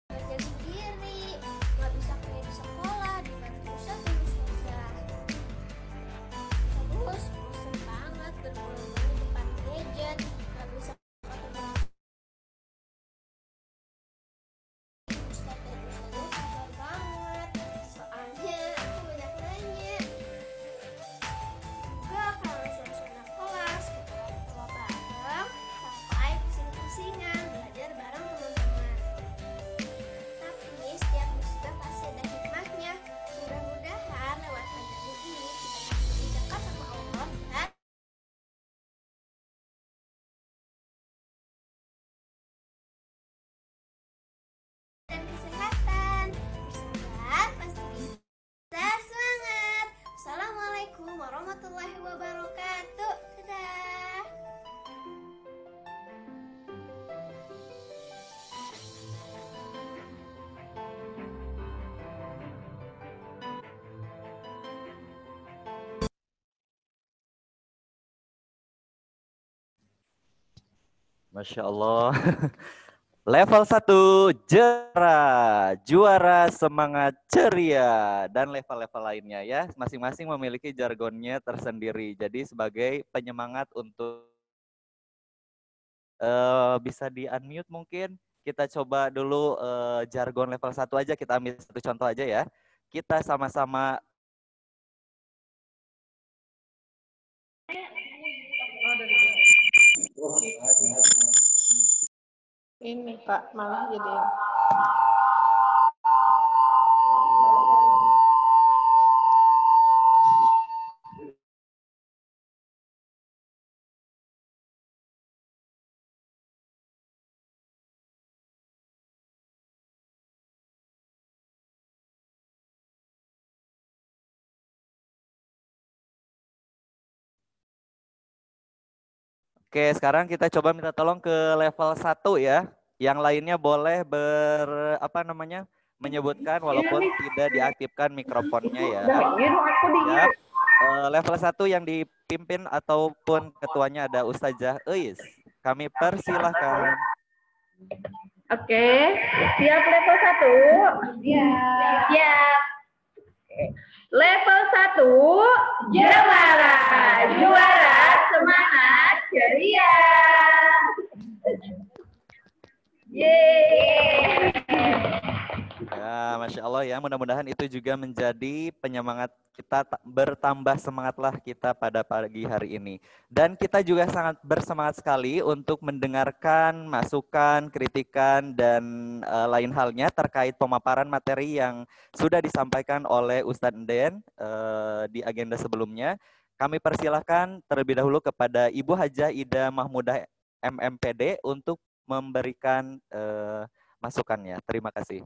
belajar sendiri, gak bisa kayak di sekolah, dibantu Ustazah. Terus bosan banget berbulan-bulan depan gadget, gak bisa ketemu Ustaz dan Ustazah, sabar banget. Soalnya aku banyak nanya. Juga kalau suasana kelas kita ketawa bareng sampai pusing-pusingan belajar bareng teman-teman. Tapi setiap musibah pasti ada hikmahnya. Mudah-mudahan lewat pandemi ini kita bisa lebih dekat sama Allah dan kesehatan. Bersabar pasti bisa. Semangat. Assalamualaikum warahmatullahi wabarakatuh. Dadah. Masya Allah. Level 1 juara semangat ceria, dan level-level lainnya ya. Masing-masing memiliki jargonnya tersendiri. Jadi sebagai penyemangat untuk bisa di-unmute mungkin kita coba dulu jargon level 1 aja, kita ambil satu contoh aja ya. Kita sama-sama Ini Pak, malah jadi Oke, sekarang kita coba minta tolong ke level 1 ya. Yang lainnya boleh menyebutkan walaupun tidak diaktifkan mikrofonnya ya. Siap. Level 1 yang dipimpin ataupun ketuanya ada Ustazah Eis. Kami persilahkan. Oke, siap level 1? Siap. Level 1, juara, semangat, ceria. Yeay. Ya, Masya Allah ya, mudah-mudahan itu juga menjadi penyemangat kita, bertambah semangatlah kita pada pagi hari ini. Dan kita juga sangat bersemangat sekali untuk mendengarkan masukan, kritikan, dan lain halnya terkait pemaparan materi yang sudah disampaikan oleh Ustadz Nden di agenda sebelumnya. Kami persilahkan terlebih dahulu kepada Ibu Hajah Ida Mahmudah MMPD untuk memberikan masukannya. Terima kasih.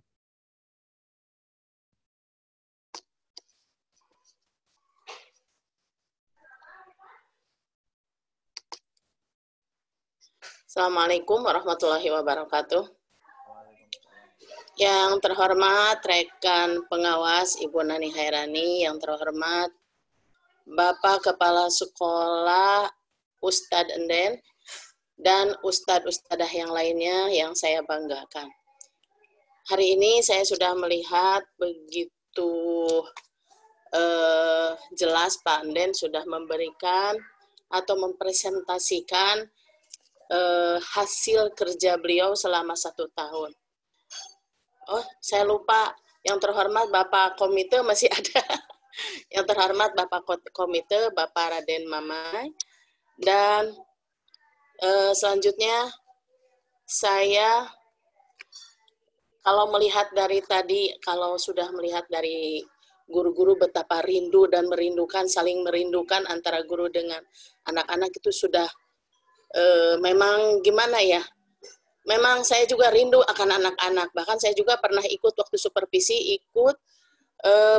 Assalamualaikum warahmatullahi wabarakatuh. Yang terhormat rekan pengawas Ibu Nani Hairani, yang terhormat Bapak Kepala Sekolah Ustadz Enden, dan Ustadz-Ustadzah yang lainnya yang saya banggakan. Hari ini saya sudah melihat begitu jelas Pak Enden sudah memberikan atau mempresentasikan hasil kerja beliau selama 1 tahun. Oh, saya lupa. Yang terhormat Bapak Komite masih ada. Yang terhormat Bapak Komite, Bapak Raden Mamai. Dan selanjutnya saya kalau melihat dari tadi, kalau sudah melihat dari guru-guru betapa rindu dan merindukan, saling merindukan antara guru dengan anak-anak itu sudah memang gimana ya, memang saya juga rindu akan anak-anak. Bahkan saya juga pernah ikut waktu supervisi, ikut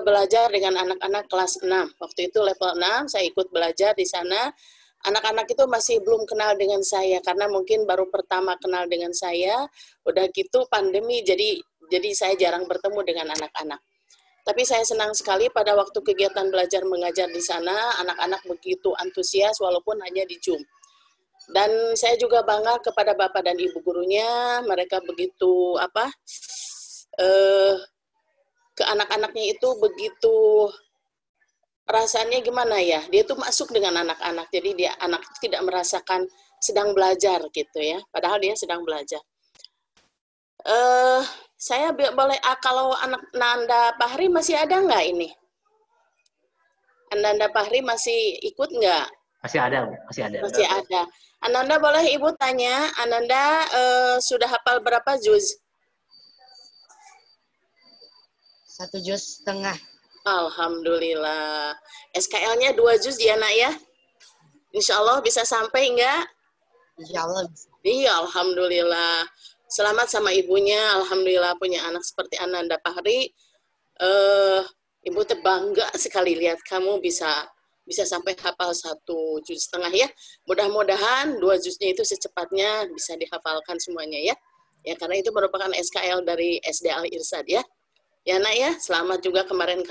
belajar dengan anak-anak kelas 6. Waktu itu level 6, saya ikut belajar di sana. Anak-anak itu masih belum kenal dengan saya, karena mungkin baru pertama kenal dengan saya. Udah gitu pandemi, jadi saya jarang bertemu dengan anak-anak. Tapi saya senang sekali pada waktu kegiatan belajar mengajar di sana, anak-anak begitu antusias walaupun hanya di Zoom. Dan saya juga bangga kepada Bapak dan Ibu gurunya, mereka begitu ke anak-anaknya itu begitu, perasaannya gimana ya, dia tuh masuk dengan anak-anak, jadi anak tidak merasakan sedang belajar gitu ya, padahal dia sedang belajar. Saya boleh, kalau anak Nanda Fahri masih ada nggak ini? Nanda Fahri masih ikut nggak? Masih ada, masih ada. Masih ada. Ananda boleh Ibu tanya, Ananda sudah hafal berapa juz? 1 juz setengah. Alhamdulillah. SKL-nya 2 juz ya nak ya? Insya Allah bisa sampai enggak? Insya Allah bisa. Iya, Alhamdulillah. Selamat sama ibunya, Alhamdulillah punya anak seperti Ananda Fahri. Ibu terbangga sekali lihat kamu bisa sampai hafal 1 juz setengah ya. Mudah-mudahan 2 juznya itu secepatnya bisa dihafalkan semuanya ya. Ya, karena itu merupakan SKL dari SD Al-Irsyad ya. Ya nak ya, selamat juga kemarin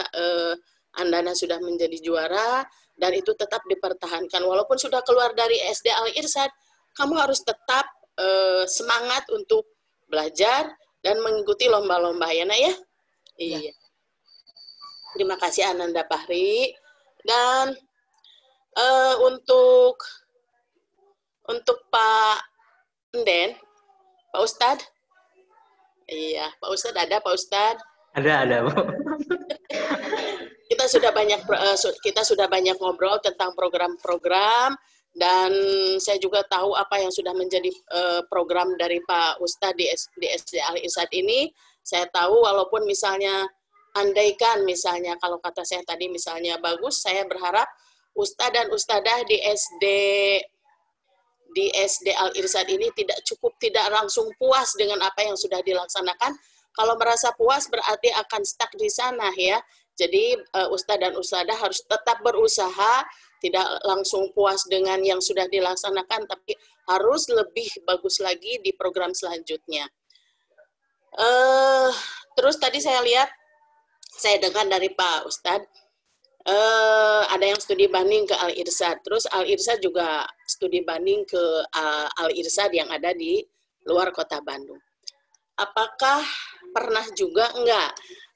Andana sudah menjadi juara dan itu tetap dipertahankan. Walaupun sudah keluar dari SD Al-Irsyad, kamu harus tetap semangat untuk belajar dan mengikuti lomba-lomba ya nak ya. Iya. Terima kasih Ananda Fahri. Dan untuk Pak Nden, Pak Ustadz, Iya, Pak Ustadz ada, Pak Ustadz? Ada, Bu. Kita sudah banyak ngobrol tentang program-program, dan saya juga tahu apa yang sudah menjadi program dari Pak Ustadz di SD Al-Irsyad ini. Saya tahu walaupun misalnya andaikan misalnya kalau kata saya tadi misalnya bagus, saya berharap Ustadz dan Ustadzah di SD Al-Irsyad ini tidak langsung puas dengan apa yang sudah dilaksanakan. Kalau merasa puas berarti akan stuck di sana ya. Jadi Ustadz dan Ustadzah harus tetap berusaha, tidak langsung puas dengan yang sudah dilaksanakan, tapi harus lebih bagus lagi di program selanjutnya. Terus tadi saya dengar dari Pak Ustadz, ada yang studi banding ke Al-Irsyad. Terus Al-Irsyad juga studi banding ke Al-Irsyad yang ada di luar kota Bandung. Apakah pernah juga enggak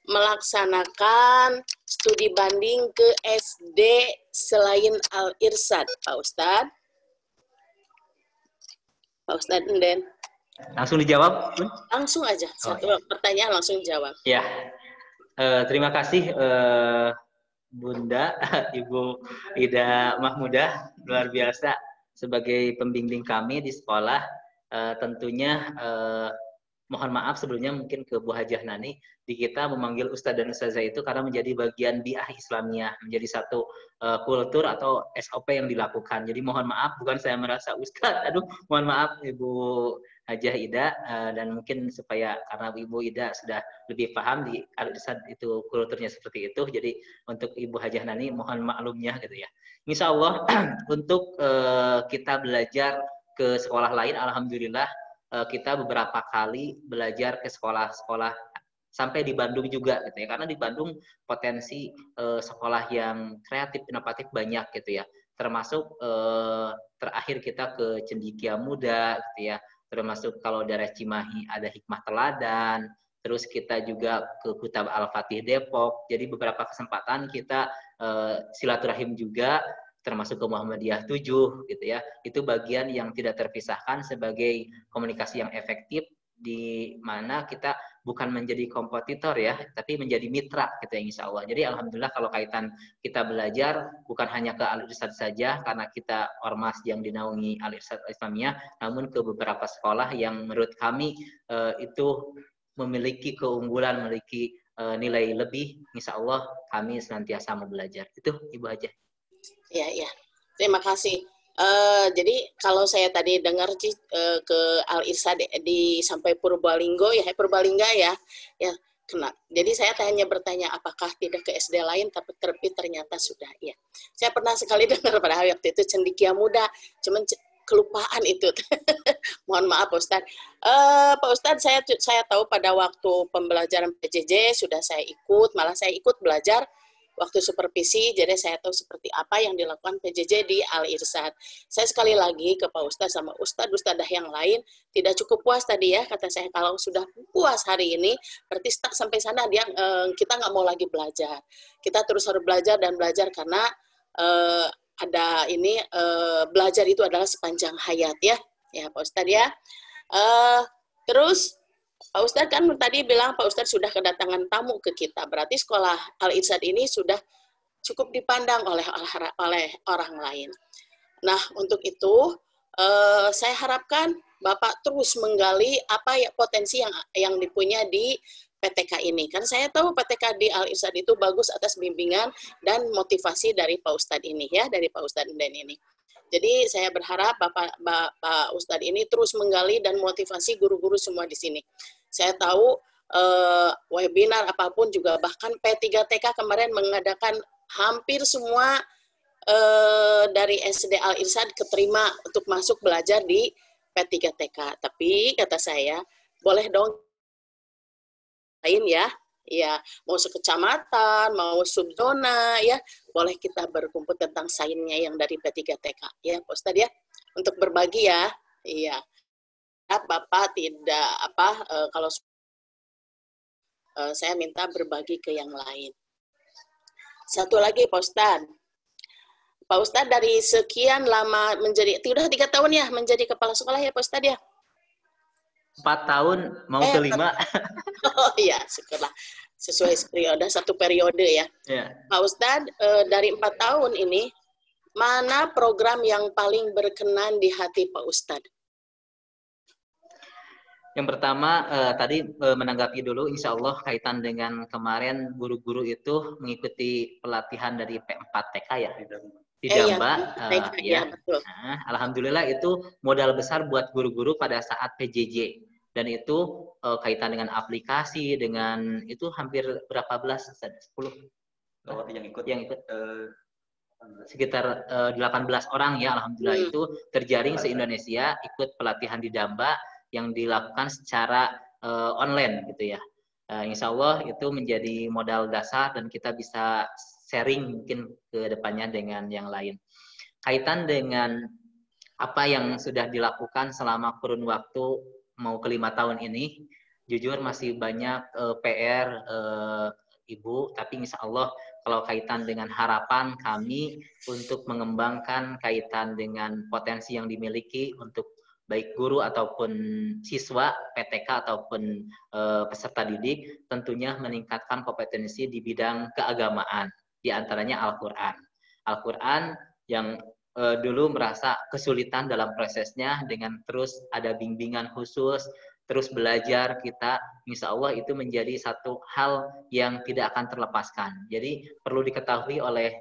melaksanakan studi banding ke SD selain Al-Irsyad, Pak Ustadz? Pak Ustadz Enden. Langsung dijawab, Bun? Langsung aja, satu pertanyaan langsung jawab. Ya, terima kasih Bunda, Ibu Ida Mahmudah, luar biasa sebagai pembimbing kami di sekolah. Tentunya mohon maaf sebelumnya mungkin ke Bu Hajah Nani, di kita memanggil Ustadz dan Ustazah itu karena menjadi bagian bi'ah Islamiyah, menjadi satu kultur atau SOP yang dilakukan. Jadi mohon maaf, bukan saya merasa Ustadz, aduh mohon maaf Ibu Hajah Ida, dan mungkin supaya karena Ibu Ida sudah lebih paham di Al-Irsyad itu kulturnya seperti itu, jadi untuk Ibu Hajah Nani mohon maklumnya gitu ya. Insya Allah untuk kita belajar ke sekolah lain, alhamdulillah kita beberapa kali belajar ke sekolah-sekolah sampai di Bandung juga gitu ya, karena di Bandung potensi sekolah yang kreatif inovatif banyak gitu ya, termasuk terakhir kita ke Cendikia Muda gitu ya, termasuk kalau daerah Cimahi ada Hikmah Teladan, terus kita juga ke Kutab Al-Fatih Depok. Jadi beberapa kesempatan kita silaturahim juga, termasuk ke Muhammadiyah 7 gitu ya. Itu bagian yang tidak terpisahkan sebagai komunikasi yang efektif, di mana kita bukan menjadi kompetitor ya, tapi menjadi mitra gitu ya, insya Allah. Jadi alhamdulillah kalau kaitan kita belajar bukan hanya ke Al-Irsyad saja karena kita ormas yang dinaungi Al-Irsyad Islamiyah, namun ke beberapa sekolah yang menurut kami itu memiliki keunggulan, memiliki nilai lebih. Insya Allah kami senantiasa mau belajar. Itu Ibu Hajah. Ya. Terima kasih. Jadi kalau saya tadi dengar ke Al-Irsyad sampai Purbalingga ya kena. Jadi saya hanya bertanya apakah tidak ke SD lain, tapi ternyata sudah ya. Saya pernah sekali dengar pada waktu itu Cendikia Muda, cuman kelupaan itu. Mohon maaf Pak Ustadz. Pak Ustadz, saya tahu pada waktu pembelajaran PJJ sudah saya ikut, malah saya ikut belajar waktu supervisi, jadi saya tahu seperti apa yang dilakukan PJJ di Al-Irsyad. Saya sekali lagi ke Pak Ustadz sama Ustadz-Ustadzah yang lain, tidak cukup puas tadi ya, kata saya kalau sudah puas hari ini, berarti stuck sampai sana, kita nggak mau lagi belajar. Kita terus harus belajar dan belajar karena belajar itu adalah sepanjang hayat ya Pak Ustadz ya. Terus Pak Ustadz kan tadi bilang Pak Ustadz sudah kedatangan tamu ke kita, berarti sekolah Al-Irsyad ini sudah cukup dipandang oleh orang lain. Nah, untuk itu saya harapkan Bapak terus menggali apa ya potensi yang dipunya di PTK ini. Karena saya tahu PTK di Al-Irsyad itu bagus atas bimbingan dan motivasi dari Pak Ustadz ini ya, dari Pak Ustadz Enden ini. Jadi saya berharap Bapak Ustadz ini terus menggali dan motivasi guru-guru semua di sini. Saya tahu webinar apapun juga, bahkan P3TK kemarin mengadakan hampir semua dari SD Al-Irsyad keterima untuk masuk belajar di P3TK. Tapi kata saya, boleh dong lain ya. Ya, mau sekecamatan, mau subzona, ya, boleh kita berkumpul tentang sainnya yang dari P3TK, ya, Pak Ustadz ya, untuk berbagi ya, iya. Bapak tidak kalau saya minta berbagi ke yang lain. Satu lagi, Pak Ustadz. Pak Ustadz dari sekian lama sudah 3 tahun ya menjadi kepala sekolah ya, Pak Ustadz ya. 4 tahun mau ke 5. Oh iya, syukurlah. Sesuai periode, satu periode ya. Ya. Pak Ustadz, dari 4 tahun ini, mana program yang paling berkenan di hati Pak Ustadz? Yang pertama, tadi menanggapi dulu, insya Allah kaitan dengan kemarin guru-guru itu mengikuti pelatihan dari P4TK ya. Di Damba. Ya, betul. Nah, alhamdulillah itu modal besar buat guru-guru pada saat PJJ. Dan itu kaitan dengan aplikasi, dengan itu hampir berapa belas? 10? Yang ikut sekitar 18 orang ya, alhamdulillah itu terjaring se-Indonesia ikut pelatihan di Damba yang dilakukan secara online gitu ya. Insya Allah itu menjadi modal dasar dan kita bisa sharing mungkin ke depannya dengan yang lain. Kaitan dengan apa yang sudah dilakukan selama kurun waktu mau ke 5 tahun ini, jujur masih banyak PR Ibu, tapi insya Allah kalau kaitan dengan harapan kami untuk mengembangkan kaitan dengan potensi yang dimiliki untuk baik guru ataupun siswa, PTK ataupun peserta didik, tentunya meningkatkan kompetensi di bidang keagamaan, di antaranya Al-Quran. Al-Quran yang dulu merasa kesulitan dalam prosesnya, dengan terus ada bimbingan khusus, terus belajar kita, insya Allah itu menjadi satu hal yang tidak akan terlepaskan. Jadi perlu diketahui oleh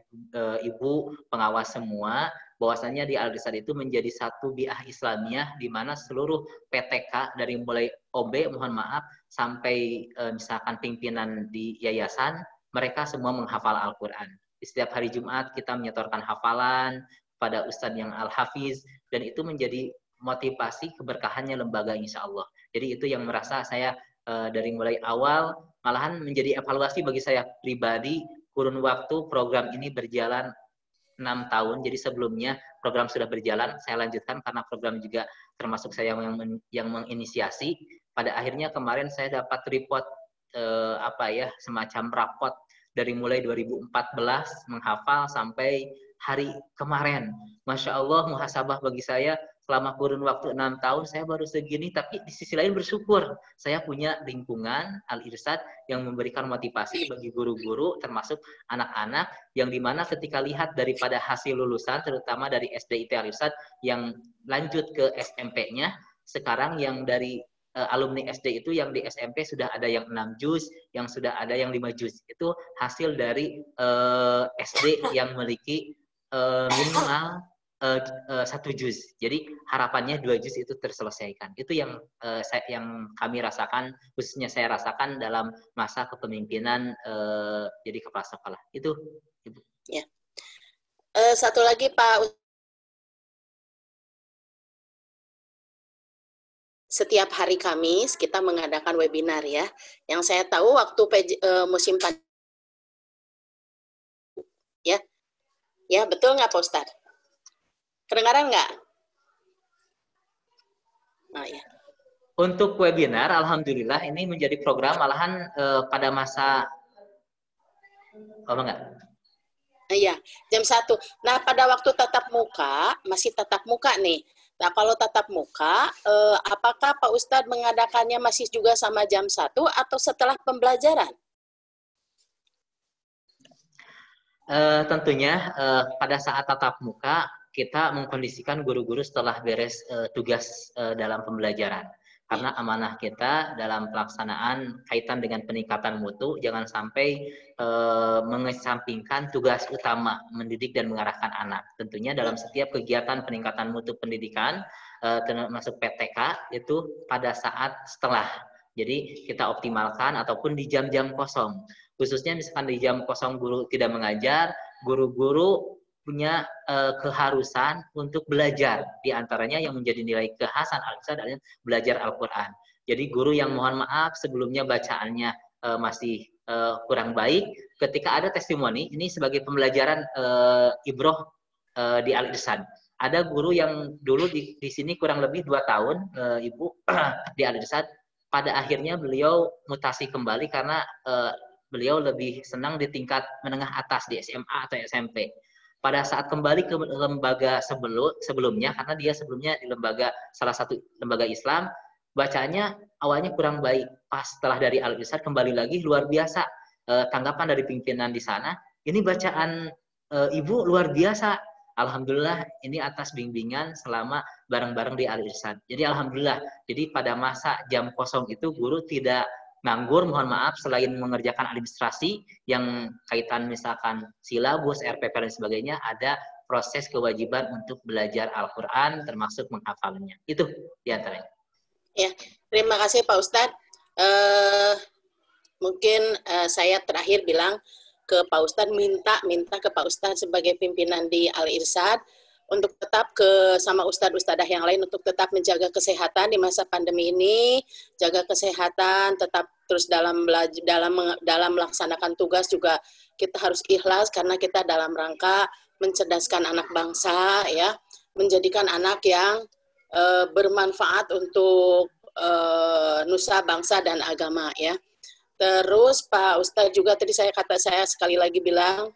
Ibu pengawas semua, bahwasanya di Al-Irsyad itu menjadi satu bi'ah Islamiyah di mana seluruh PTK dari mulai OB, mohon maaf, sampai misalkan pimpinan di yayasan, mereka semua menghafal Al-Quran. Di setiap hari Jumat kita menyetorkan hafalan pada Ustadz yang Al-Hafiz, dan itu menjadi motivasi keberkahannya lembaga insya Allah. Jadi itu yang merasa saya dari mulai awal, malahan menjadi evaluasi bagi saya pribadi, kurun waktu program ini berjalan 6 tahun, jadi sebelumnya program sudah berjalan, saya lanjutkan karena program juga termasuk saya yang menginisiasi. Pada akhirnya kemarin saya dapat report semacam rapot dari mulai 2014 menghafal sampai hari kemarin. Masya Allah, muhasabah bagi saya selama kurun waktu 6 tahun saya baru segini, tapi di sisi lain bersyukur saya punya lingkungan Al-Irsyad yang memberikan motivasi bagi guru-guru termasuk anak-anak, yang dimana ketika lihat daripada hasil lulusan terutama dari SDIT Al-Irsyad yang lanjut ke SMP-nya, sekarang yang dari alumni SD itu yang di SMP sudah ada yang 6 juz, yang sudah ada yang 5 juz. Itu hasil dari SD yang memiliki minimal 1 juz. Jadi harapannya 2 juz itu terselesaikan. Itu yang yang kami rasakan, khususnya saya rasakan dalam masa kepemimpinan jadi kepala sekolah. Itu, Ibu. Ya. Satu lagi Pak, setiap hari Kamis kita mengadakan webinar ya. Yang saya tahu waktu musim pandemi ya. Ya, betul nggak Pak Ustadz? Kedengaran nggak? Nah, ya. Untuk webinar, alhamdulillah ini menjadi program malahan pada masa apa enggak? Iya, jam 1. Nah, pada waktu tatap muka, masih tatap muka nih. Nah, kalau tatap muka, apakah Pak Ustadz mengadakannya masih juga sama jam 1 atau setelah pembelajaran? Tentunya pada saat tatap muka, kita mengkondisikan guru-guru setelah beres tugas dalam pembelajaran. Karena amanah kita dalam pelaksanaan kaitan dengan peningkatan mutu, jangan sampai mengesampingkan tugas utama mendidik dan mengarahkan anak. Tentunya dalam setiap kegiatan peningkatan mutu pendidikan, termasuk PTK, itu pada saat setelah. Jadi kita optimalkan ataupun di jam-jam kosong. Khususnya misalkan di jam kosong guru tidak mengajar, guru-guru punya keharusan untuk belajar. Di antaranya yang menjadi nilai kekhasan Al-Irsyad adalah belajar Al-Quran. Jadi guru yang mohon maaf sebelumnya bacaannya masih kurang baik, ketika ada testimoni, ini sebagai pembelajaran ibroh di Al-Irsyad. Ada guru yang dulu di sini kurang lebih 2 tahun, Ibu, di Al-Irsyad, pada akhirnya beliau mutasi kembali karena beliau lebih senang di tingkat menengah atas, di SMA atau SMP. Pada saat kembali ke lembaga sebelumnya, karena dia sebelumnya di salah satu lembaga Islam, bacaannya awalnya kurang baik. Pas setelah dari Al-Irsyad kembali lagi luar biasa. Tanggapan dari pimpinan di sana, ini bacaan Ibu luar biasa. Alhamdulillah ini atas bimbingan selama bareng-bareng di Al-Irsyad. Jadi alhamdulillah. Jadi pada masa jam kosong itu guru tidak nganggur, mohon maaf, selain mengerjakan administrasi yang kaitan misalkan silabus, RPP dan sebagainya, ada proses kewajiban untuk belajar Al-Quran termasuk menghafalnya. Itu diantaranya. Ya, terima kasih Pak Ustadz. Mungkin saya terakhir bilang ke Pak Ustadz, minta ke Pak Ustadz sebagai pimpinan di Al-Irsyad untuk tetap sama ustadz-ustadzah yang lain untuk tetap menjaga kesehatan di masa pandemi ini, jaga kesehatan, tetap terus dalam melaksanakan tugas juga kita harus ikhlas karena kita dalam rangka mencerdaskan anak bangsa, ya, menjadikan anak yang bermanfaat untuk nusa bangsa dan agama, ya. Terus Pak Ustadz juga tadi saya sekali lagi bilang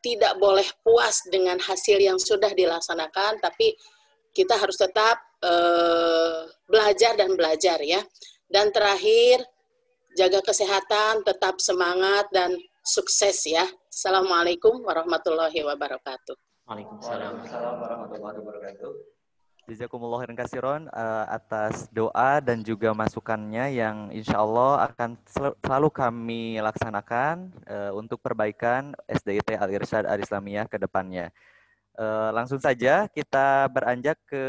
tidak boleh puas dengan hasil yang sudah dilaksanakan, tapi kita harus tetap belajar dan belajar, ya. Dan terakhir, jaga kesehatan, tetap semangat dan sukses, ya. Assalamualaikum warahmatullahi wabarakatuh. Waalaikumsalam warahmatullahi wabarakatuh. Jazakumullah khairan katsiran atas doa dan juga masukannya yang insya Allah akan selalu kami laksanakan untuk perbaikan SDIT Al-Irsyad Al-Islamiyah ke depannya. Langsung saja kita beranjak ke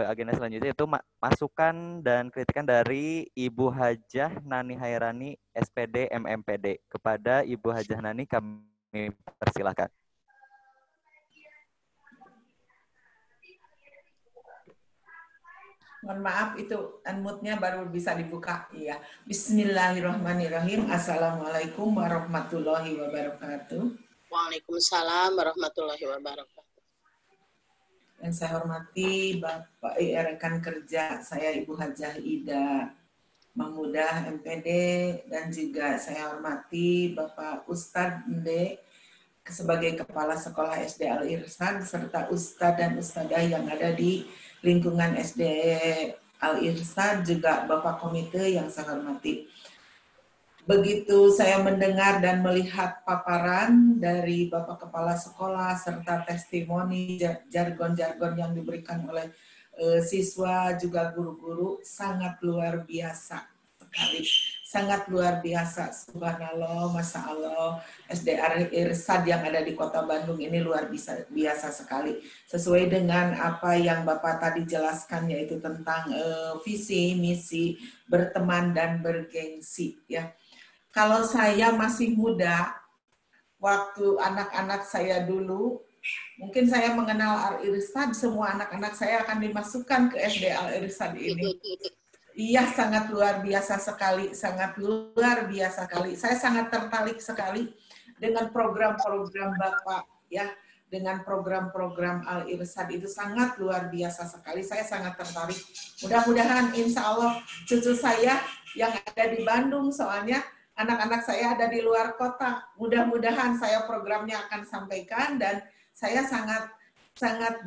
agenda selanjutnya, yaitu masukan dan kritikan dari Ibu Hajah Nani Hairani SPD MMPD. Kepada Ibu Hajah Nani kami persilahkan. Mohon maaf, itu unmute-nya baru bisa dibuka. Iya. Bismillahirrahmanirrahim. Assalamualaikum warahmatullahi wabarakatuh. Waalaikumsalam warahmatullahi wabarakatuh. Yang saya hormati Bapak rekan kerja saya Ibu Hajah Ida Mahmudah MPD, dan juga saya hormati Bapak Ustadz Mde sebagai Kepala Sekolah SD Al-Irsyad serta Ustadz dan Ustadzah yang ada di lingkungan SD Al-Irsyad, juga Bapak Komite yang saya hormati. Begitu saya mendengar dan melihat paparan dari Bapak Kepala Sekolah serta testimoni jargon-jargon yang diberikan oleh siswa juga guru-guru, sangat luar biasa sekali. Sangat luar biasa, subhanallah, masya Allah, SD Al-Irsyad yang ada di Kota Bandung ini luar biasa sekali. Sesuai dengan apa yang Bapak tadi jelaskan, yaitu tentang visi, misi, berteman dan bergengsi. Ya, kalau saya masih muda, waktu anak-anak saya dulu, mungkin saya mengenal Al-Irsyad, semua anak-anak saya akan dimasukkan ke SD Al-Irsyad ini. Iya, sangat luar biasa sekali, sangat luar biasa sekali. Saya sangat tertarik sekali dengan program-program Bapak, ya, dengan program-program Al-Irsyad itu sangat luar biasa sekali. Saya sangat tertarik. Mudah-mudahan insya Allah cucu saya yang ada di Bandung, soalnya anak-anak saya ada di luar kota. Mudah-mudahan saya programnya akan sampaikan, dan saya sangat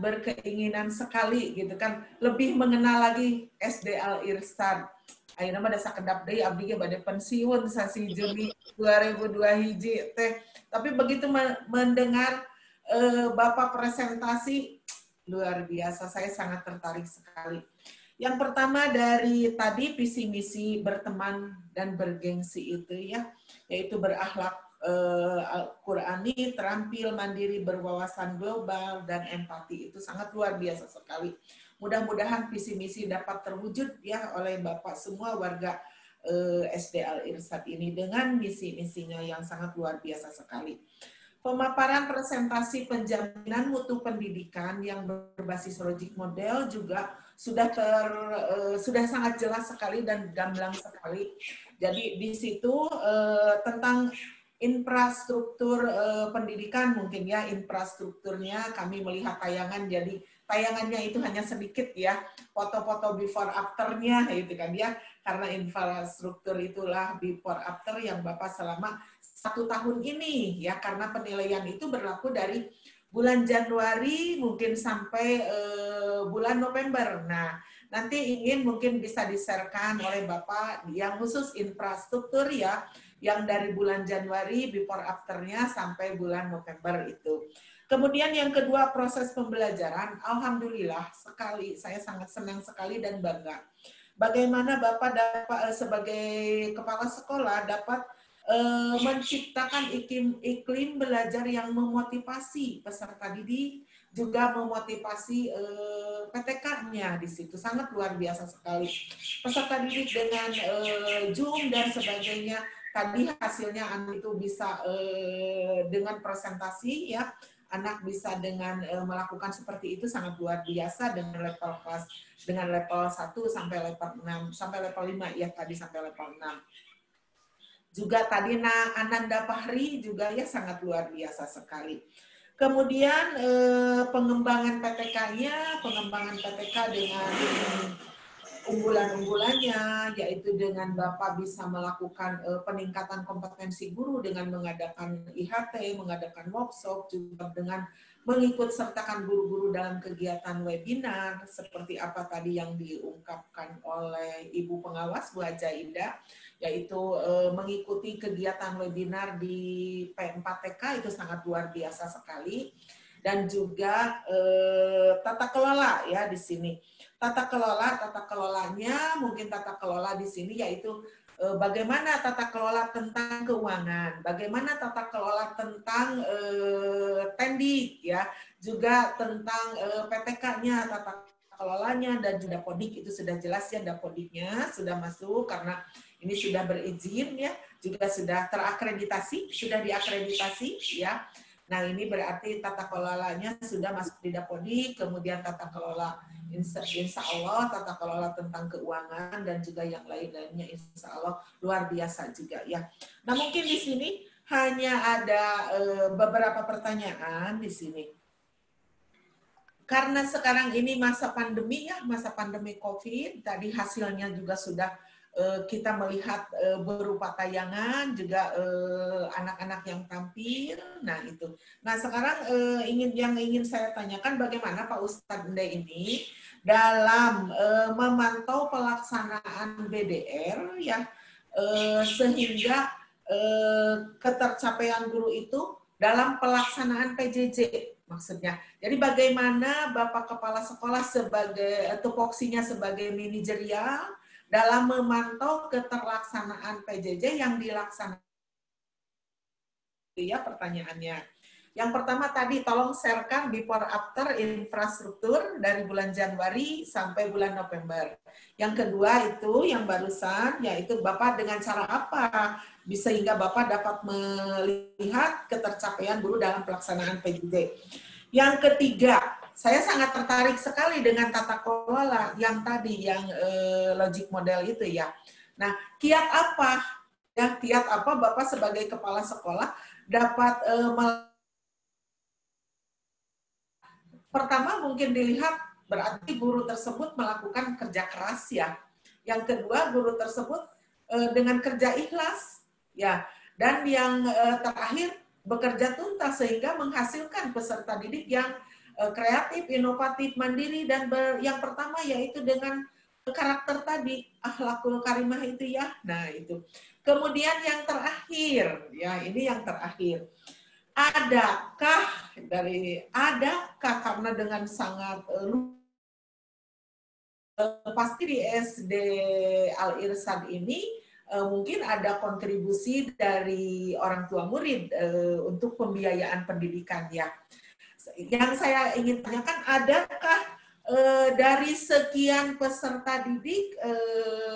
berkeinginan sekali gitu kan, lebih mengenal lagi SD Al-Irsyad. Ayeuna mah dasa kedap deui abdi ge bade pensiun sasi Juni 2002 hiji teh. Tapi begitu mendengar Bapak presentasi, luar biasa, saya sangat tertarik sekali. Yang pertama dari tadi visi misi berteman dan bergengsi itu, ya, yaitu berakhlak Al-Qurani, terampil, mandiri, berwawasan global, dan empati, itu sangat luar biasa sekali. Mudah-mudahan visi misi dapat terwujud, ya, oleh Bapak semua warga SD Al-Irsyad ini dengan misi-misinya yang sangat luar biasa sekali. Pemaparan presentasi penjaminan mutu pendidikan yang berbasis logic model juga sudah sangat jelas sekali dan gamblang sekali. Jadi di situ tentang infrastruktur pendidikan, mungkin ya, infrastrukturnya kami melihat tayangan, jadi tayangannya itu hanya sedikit, ya, foto-foto before after-nya gitu kan, ya, karena infrastruktur itulah before after yang Bapak selama 1 tahun ini, ya, karena penilaian itu berlaku dari bulan Januari mungkin sampai bulan November. Nah, Nanti ingin mungkin bisa di-share-kan oleh Bapak yang khusus infrastruktur ya, yang dari bulan Januari before after-nya sampai bulan November itu. Kemudian yang kedua, proses pembelajaran. Alhamdulillah sekali, saya sangat senang sekali dan bangga. Bagaimana Bapak dapat sebagai kepala sekolah dapat menciptakan iklim belajar yang memotivasi peserta didik, juga memotivasi PTK-nya di situ. Sangat luar biasa sekali. Peserta didik dengan Zoom dan sebagainya, tadi hasilnya anak itu bisa dengan presentasi ya, anak bisa dengan melakukan seperti itu sangat luar biasa dengan level kelas, dengan level 1 sampai level 6, sampai level 5 ya, tadi sampai level 6. Juga tadi Ananda Fahri juga ya sangat luar biasa sekali. Kemudian pengembangan PTK-nya, pengembangan PTK dengan unggulan-unggulannya, yaitu dengan Bapak bisa melakukan peningkatan kompetensi guru dengan mengadakan IHT, mengadakan workshop, juga dengan mengikut sertakan guru-guru dalam kegiatan webinar, seperti apa tadi yang diungkapkan oleh Ibu Pengawas, Bu Haja Ida, yaitu mengikuti kegiatan webinar di P4TK itu sangat luar biasa sekali. Dan juga tata kelola ya di sini. Tata kelolanya mungkin tata kelola di sini yaitu bagaimana tata kelola tentang keuangan, bagaimana tata kelola tentang tendik ya, juga tentang PTK-nya, tata kelolanya, dan juga Dapodik itu sudah jelas ya, Dapodiknya sudah masuk karena ini sudah berizin ya, juga sudah terakreditasi, sudah diakreditasi ya. Nah ini berarti tata kelolanya sudah masuk di Dapodik, kemudian tata kelola insya Allah, tata kelola tentang keuangan dan juga yang lain-lainnya insya Allah luar biasa juga ya. Nah mungkin di sini hanya ada beberapa pertanyaan di sini. Karena sekarang ini masa pandemi ya, masa pandemi COVID, tadi hasilnya juga sudah kita melihat berupa tayangan, juga anak-anak yang tampil. Nah itu. Nah sekarang yang ingin saya tanyakan bagaimana Pak Ustadz Ende ini dalam memantau pelaksanaan BDR ya, sehingga ketercapaian guru itu dalam pelaksanaan PJJ maksudnya. Jadi bagaimana Bapak Kepala Sekolah sebagai tupoksinya sebagai manajerial dalam memantau keterlaksanaan PJJ yang dilaksanakan. Ya pertanyaannya. Yang pertama tadi tolong sharekan before after infrastruktur dari bulan Januari sampai bulan November. Yang kedua itu yang barusan yaitu Bapak dengan cara apa bisa hingga Bapak dapat melihat ketercapaian guru dalam pelaksanaan PJJ. Yang ketiga, saya sangat tertarik sekali dengan tata kelola yang tadi, yang logic model itu ya. Nah, kiat apa? Ya, kiat apa Bapak sebagai kepala sekolah dapat pertama mungkin dilihat berarti guru tersebut melakukan kerja keras ya. Yang kedua, guru tersebut dengan kerja ikhlas ya. Dan yang terakhir bekerja tuntas sehingga menghasilkan peserta didik yang kreatif, inovatif, mandiri, dan yang pertama yaitu dengan karakter tadi, akhlakul karimah itu ya. Nah itu. Kemudian yang terakhir, ya ini yang terakhir. Adakah karena dengan sangat pasti di SD Al-Irsyad ini mungkin ada kontribusi dari orang tua murid untuk pembiayaan pendidikan ya. Yang saya ingin tanyakan, adakah dari sekian peserta didik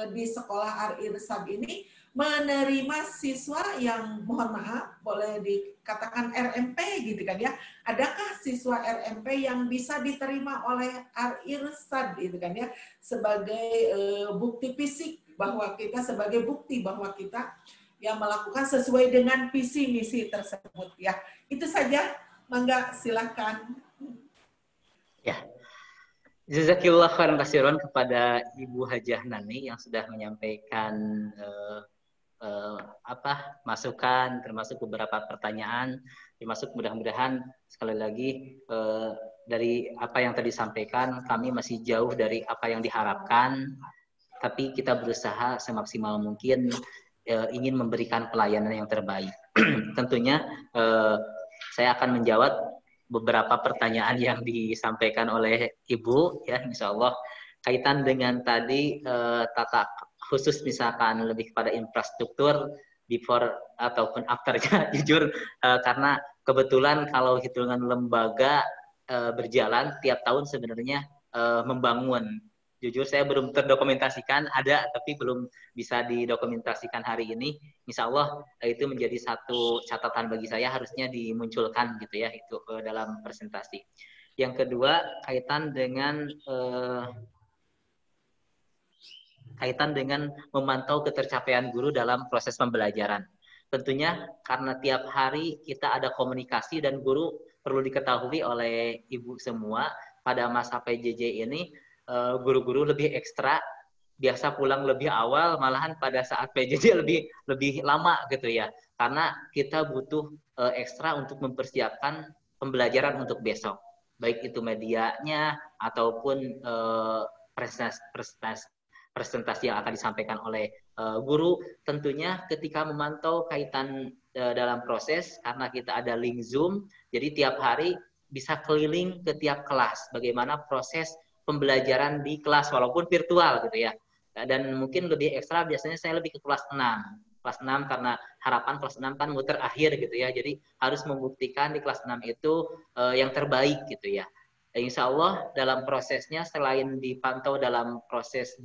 di sekolah Al-Irsyad ini menerima siswa yang mohon maaf boleh dikatakan RMP gitu kan ya? Adakah siswa RMP yang bisa diterima oleh Al-Irsyad gitu kan ya sebagai bukti fisik bahwa kita sebagai bukti bahwa kita yang melakukan sesuai dengan visi misi tersebut ya. Itu saja, mangga silakan. Ya. Jazakillah khairan katsiran kepada Ibu Hajah Nani yang sudah menyampaikan masukan, termasuk beberapa pertanyaan, termasuk mudah-mudahan sekali lagi dari apa yang tadi disampaikan, kami masih jauh dari apa yang diharapkan, tapi kita berusaha semaksimal mungkin ingin memberikan pelayanan yang terbaik. Tentunya saya akan menjawab beberapa pertanyaan yang disampaikan oleh Ibu, ya, insya Allah kaitan dengan tadi tata khusus misalkan lebih pada infrastruktur before ataupun afternya. Jujur karena kebetulan kalau hitungan lembaga berjalan tiap tahun sebenarnya membangun. Jujur saya belum terdokumentasikan, ada tapi belum bisa didokumentasikan hari ini. Insya Allah itu menjadi satu catatan bagi saya, harusnya dimunculkan gitu ya itu dalam presentasi. Yang kedua kaitan dengan memantau ketercapaian guru dalam proses pembelajaran. Tentunya karena tiap hari kita ada komunikasi dan guru perlu diketahui oleh Ibu semua pada masa PJJ ini guru-guru lebih ekstra, biasa pulang lebih awal, malahan pada saat PJJ lebih lama gitu ya. Karena kita butuh ekstra untuk mempersiapkan pembelajaran untuk besok. Baik itu medianya ataupun presentasi yang akan disampaikan oleh guru. Tentunya ketika memantau kaitan dalam proses, karena kita ada link Zoom, jadi tiap hari bisa keliling ke tiap kelas bagaimana proses pembelajaran di kelas walaupun virtual gitu ya. Dan mungkin lebih ekstra biasanya saya lebih ke kelas 6. Kelas 6 karena harapan kelas 6 kan muter akhir gitu ya. Jadi harus membuktikan di kelas 6 itu yang terbaik gitu ya. Insya Allah dalam prosesnya selain dipantau dalam proses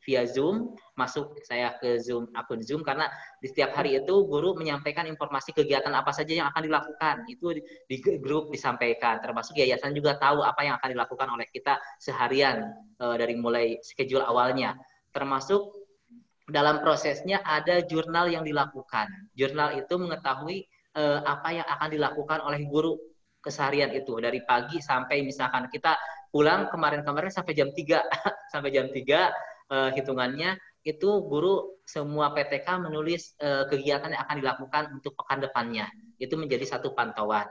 via Zoom, masuk saya ke Zoom, akun Zoom, karena di setiap hari itu guru menyampaikan informasi kegiatan apa saja yang akan dilakukan. Itu di grup disampaikan, termasuk yayasan juga tahu apa yang akan dilakukan oleh kita seharian dari mulai schedule awalnya. Termasuk dalam prosesnya ada jurnal yang dilakukan. Jurnal itu mengetahui apa yang akan dilakukan oleh guru keseharian itu dari pagi sampai misalkan kita pulang kemarin-kemarin sampai jam 3 sampai jam 3 hitungannya itu guru semua PTK menulis kegiatan yang akan dilakukan untuk pekan depannya. Itu menjadi satu pantauan.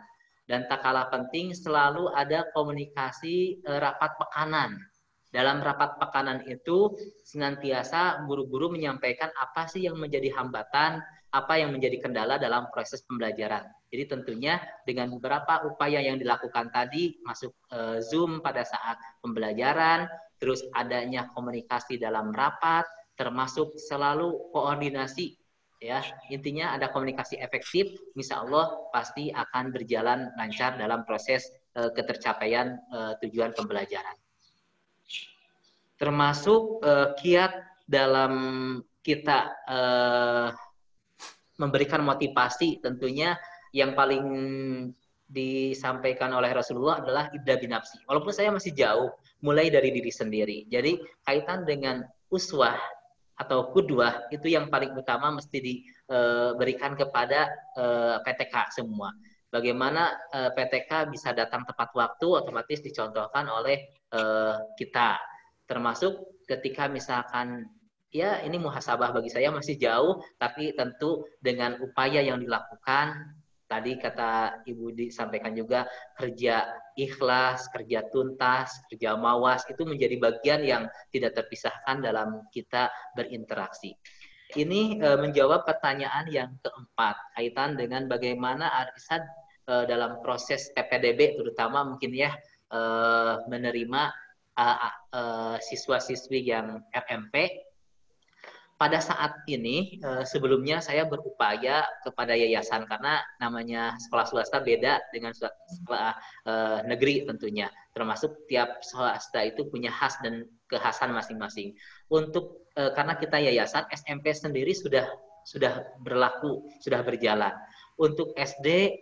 Dan tak kalah penting selalu ada komunikasi rapat pekanan. Dalam rapat pekanan itu senantiasa guru-guru menyampaikan apa sih yang menjadi hambatan, apa yang menjadi kendala dalam proses pembelajaran. Jadi tentunya dengan beberapa upaya yang dilakukan tadi, masuk Zoom pada saat pembelajaran, terus adanya komunikasi dalam rapat, termasuk selalu koordinasi, ya intinya ada komunikasi efektif, insya Allah pasti akan berjalan lancar dalam proses ketercapaian tujuan pembelajaran. Termasuk kiat dalam kita memberikan motivasi, tentunya yang paling disampaikan oleh Rasulullah adalah ibda binafsi. Walaupun saya masih jauh, mulai dari diri sendiri. Jadi kaitan dengan uswah atau qudwah itu yang paling utama mesti diberikan kepada PTK semua. Bagaimana PTK bisa datang tepat waktu, otomatis dicontohkan oleh kita. Termasuk ketika misalkan ya ini muhasabah bagi saya masih jauh, tapi tentu dengan upaya yang dilakukan, tadi kata Ibu disampaikan juga kerja ikhlas, kerja tuntas, kerja mawas, itu menjadi bagian yang tidak terpisahkan dalam kita berinteraksi. Ini menjawab pertanyaan yang keempat, kaitan dengan bagaimana arisan dalam proses PPDB, terutama mungkin ya menerima siswa-siswi yang RMP. Pada saat ini, sebelumnya saya berupaya kepada yayasan, karena namanya sekolah swasta beda dengan sekolah negeri tentunya. Termasuk tiap swasta itu punya khas dan kekhasan masing-masing. Untuk karena kita yayasan, SMP sendiri sudah berlaku, sudah berjalan. Untuk SD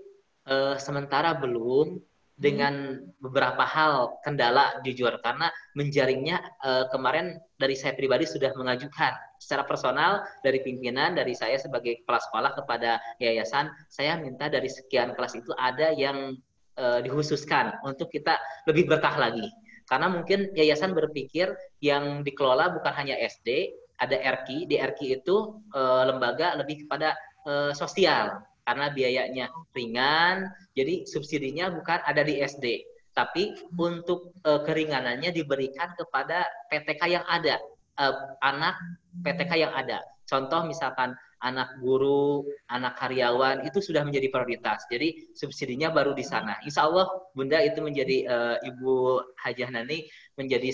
sementara belum, dengan beberapa hal kendala jujur, karena menjaringnya kemarin dari saya pribadi sudah mengajukan secara personal dari pimpinan, dari saya sebagai kepala sekolah kepada yayasan, saya minta dari sekian kelas itu ada yang dikhususkan untuk kita lebih berkah lagi. Karena mungkin yayasan berpikir yang dikelola bukan hanya SD, ada RQ. Di RQ itu lembaga lebih kepada sosial karena biayanya ringan, jadi subsidinya bukan ada di SD, tapi untuk keringanannya diberikan kepada PTK yang ada, anak PTK yang ada. Contoh misalkan anak guru, anak karyawan itu sudah menjadi prioritas. Jadi subsidinya baru di sana. Insya Allah Bunda itu menjadi Ibu Hajah Nani menjadi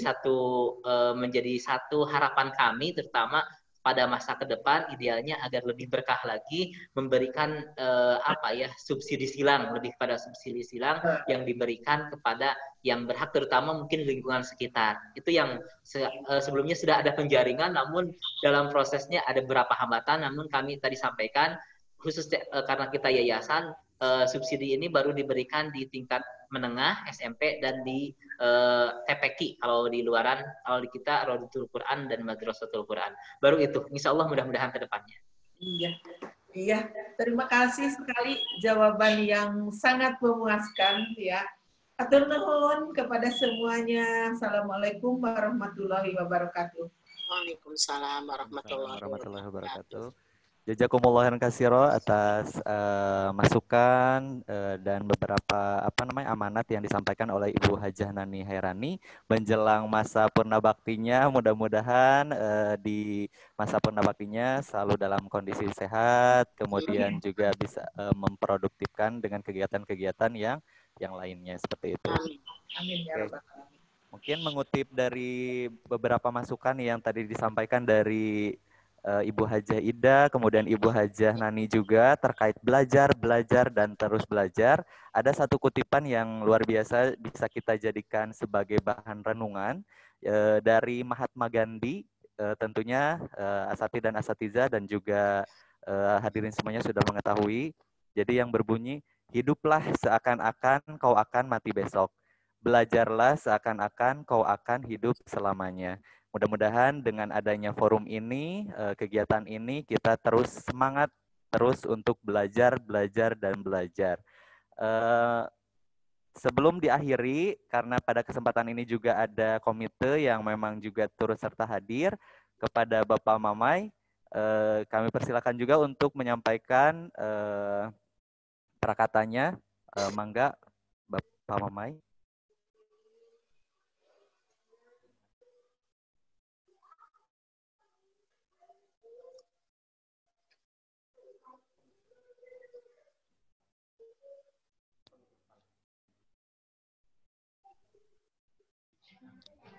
satu harapan kami, terutama pada masa ke depan idealnya agar lebih berkah lagi, memberikan subsidi silang, lebih pada subsidi silang yang diberikan kepada yang berhak, terutama mungkin lingkungan sekitar. Itu yang sebelumnya sudah ada penjaringan, namun dalam prosesnya ada beberapa hambatan, namun kami tadi sampaikan khusus karena kita yayasan, subsidi ini baru diberikan di tingkat menengah, SMP, dan di TPQ kalau di luaran, kalau di kita Rodatul Quran dan Madrasatul Quran. Baru itu, insya Allah mudah-mudahan ke depannya. Iya. Terima kasih sekali jawaban yang sangat memuaskan ya. Atur nuhun kepada semuanya. Assalamualaikum warahmatullahi wabarakatuh. Waalaikumsalam warahmatullahi wabarakatuh. Jazakumullah khairan katsiro atas masukan dan beberapa amanat yang disampaikan oleh Ibu Hajah Nani Hairani menjelang masa purna baktinya. Mudah-mudahan di masa purna baktinya selalu dalam kondisi sehat, kemudian juga bisa memproduktifkan dengan kegiatan-kegiatan yang lainnya seperti itu. Amin ya Rabbal Alamin. Mungkin mengutip dari beberapa masukan yang tadi disampaikan dari Ibu Hajah Ida, kemudian Ibu Hajah Nani juga terkait belajar, dan terus belajar. Ada satu kutipan yang luar biasa bisa kita jadikan sebagai bahan renungan dari Mahatma Gandhi, tentunya asati dan asatiza dan juga hadirin semuanya sudah mengetahui. Jadi yang berbunyi, hiduplah seakan-akan kau akan mati besok. Belajarlah seakan-akan kau akan hidup selamanya. Mudah-mudahan dengan adanya forum ini, kegiatan ini, kita terus semangat terus untuk belajar. Sebelum diakhiri, karena pada kesempatan ini juga ada komite yang memang juga turut serta hadir, kepada Bapak Mamai, kami persilakan juga untuk menyampaikan prakatanya. Mangga, Bapak Mamai.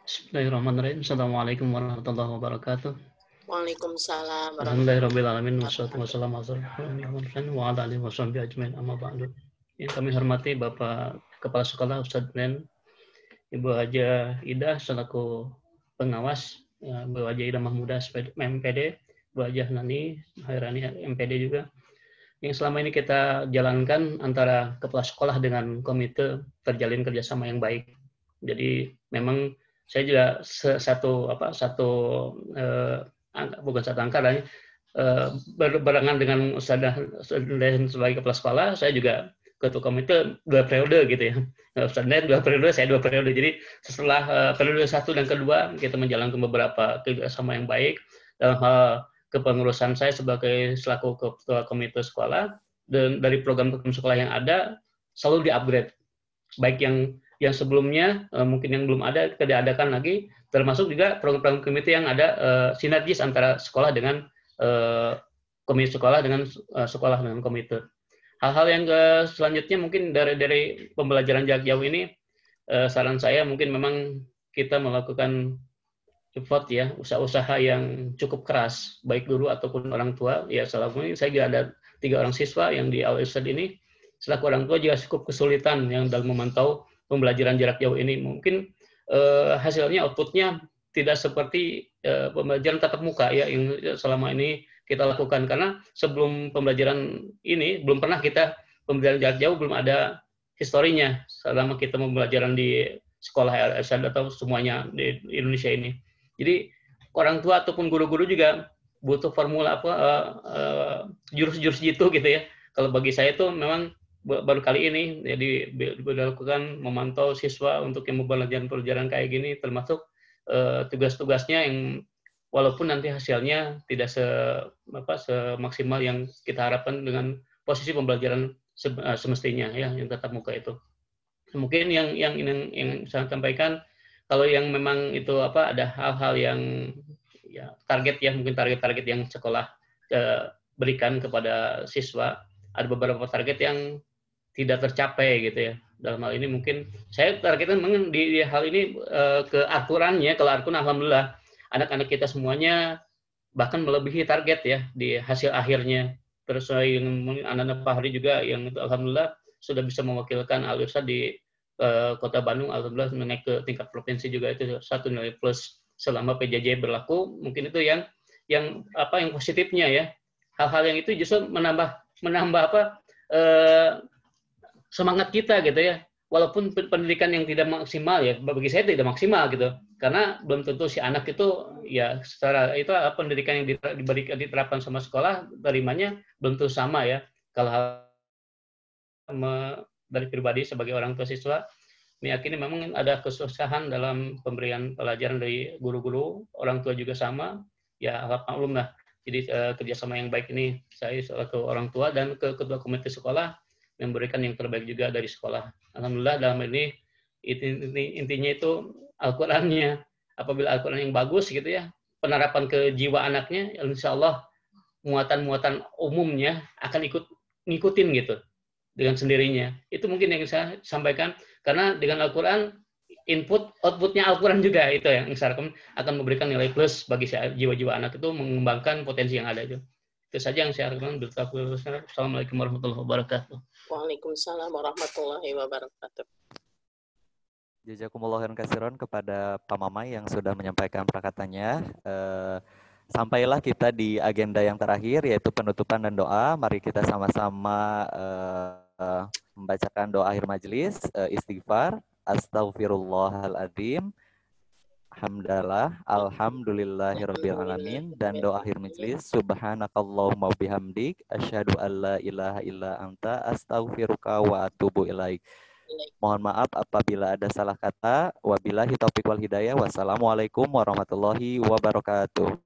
Bismillahirrahmanirrahim. Assalamualaikum warahmatullahi wabarakatuh. Waalaikumsalam. Alhamdulillahirrahmanirrahim. Wassalamualaikum warahmatullahi wabarakatuh. Amma ba'du. Yang kami hormati Bapak Kepala Sekolah Ustadz Nen, Ibu Hajah Ida selaku pengawas, Ibu Hajah Ida Mahmudah MPD, Ibu Hajah Nani Hairani MPD juga. Yang selama ini kita jalankan antara kepala sekolah dengan komite terjalin kerjasama yang baik. Jadi memang saya juga berbarengan dengan Ustadzah sebagai kepala sekolah, saya juga ketua komite 2 periode gitu ya. Ustadzah 2 periode, saya 2 periode. Jadi setelah periode 1 dan kedua kita menjalankan beberapa kerjasama yang baik dalam hal kepengurusan saya sebagai selaku ketua komite sekolah, dan dari program-program sekolah yang ada selalu di-upgrade. Baik yang sebelumnya mungkin yang belum ada kita diadakan lagi, termasuk juga program-program komite yang ada sinergis antara sekolah dengan komite sekolah dengan sekolah dengan komite. Hal-hal yang selanjutnya mungkin dari pembelajaran jarak jauh ini, saran saya mungkin memang kita melakukan effort ya, usaha-usaha yang cukup keras, baik guru ataupun orang tua. Ya selama ini saya juga ada 3 orang siswa yang di Al-Irsyad ini, selaku orang tua juga cukup kesulitan yang dalam memantau pembelajaran jarak jauh ini. Mungkin hasilnya, outputnya tidak seperti pembelajaran tatap muka ya yang selama ini kita lakukan, karena sebelum pembelajaran ini belum pernah kita pembelajaran jarak jauh, belum ada historinya selama kita pembelajaran di sekolah Al-Irsyad atau semuanya di Indonesia ini. Jadi orang tua ataupun guru-guru juga butuh formula jurus-jurus gitu ya. Kalau bagi saya itu memang baru kali ini jadi dilakukan memantau siswa untuk yang pembelajaran kayak gini, termasuk tugas-tugasnya yang walaupun nanti hasilnya tidak semaksimal yang kita harapkan dengan posisi pembelajaran semestinya ya, yang tatap muka itu. Mungkin yang saya sampaikan, kalau yang memang itu ada hal-hal yang ya target ya, mungkin target-target yang sekolah berikan kepada siswa, ada beberapa target yang tidak tercapai gitu ya. Dalam hal ini mungkin saya targetkan memang di hal ini keakurannya, kalau Al-Quran alhamdulillah anak-anak kita semuanya bahkan melebihi target ya di hasil akhirnya. Terus yang anak-anak Pak Hari juga yang itu alhamdulillah sudah bisa mewakilkan Al-Irsyad di Kota Bandung, alhamdulillah naik ke tingkat provinsi juga, itu satu nilai plus selama PJJ berlaku. Mungkin itu yang positifnya ya. Hal-hal yang itu justru menambah semangat kita gitu ya. Walaupun pendidikan yang tidak maksimal ya, bagi saya tidak maksimal gitu. Karena belum tentu si anak itu ya secara itu pendidikan yang diterapkan sama sekolah terimanya belum tentu sama ya. Kalau dari pribadi sebagai orang tua siswa meyakini memang ada kesusahan dalam pemberian pelajaran dari guru-guru, orang tua juga sama. Ya alhamdulillah. Jadi kerjasama yang baik ini saya selaku orang tua dan ke ketua komite sekolah memberikan yang terbaik juga dari sekolah. Alhamdulillah dalam ini intinya itu Al-Qur'annya. Apabila Al-Qur'an yang bagus gitu ya, penerapan ke jiwa anaknya, insya Allah muatan-muatan umumnya akan ngikutin gitu dengan sendirinya. Itu mungkin yang saya sampaikan, karena dengan Al-Quran input outputnya Al-Quran juga itu yang akan memberikan nilai plus bagi jiwa-jiwa anak itu, mengembangkan potensi yang ada itu. Itu saja yang saya harapkan. Assalamualaikum warahmatullahi wabarakatuh. Waalaikumsalam warahmatullahi wabarakatuh. Jazakumullah khairan katsiran kepada Pak Mamai yang sudah menyampaikan perkataannya. Sampailah kita di agenda yang terakhir, yaitu penutupan dan doa. Mari kita sama-sama membacakan doa akhir majelis, istighfar, astaghfirullahaladzim, hamdalah, alhamdulillahirabbil alamin, dan doa akhir majelis, subhanakallahumma bihamdik, asyhadu alla ilaha illa anta, astaghfiruka wa atubu ilaik. Mohon maaf apabila ada salah kata. Wabillahi taufiq wal hidayah. Wassalamualaikum warahmatullahi wabarakatuh.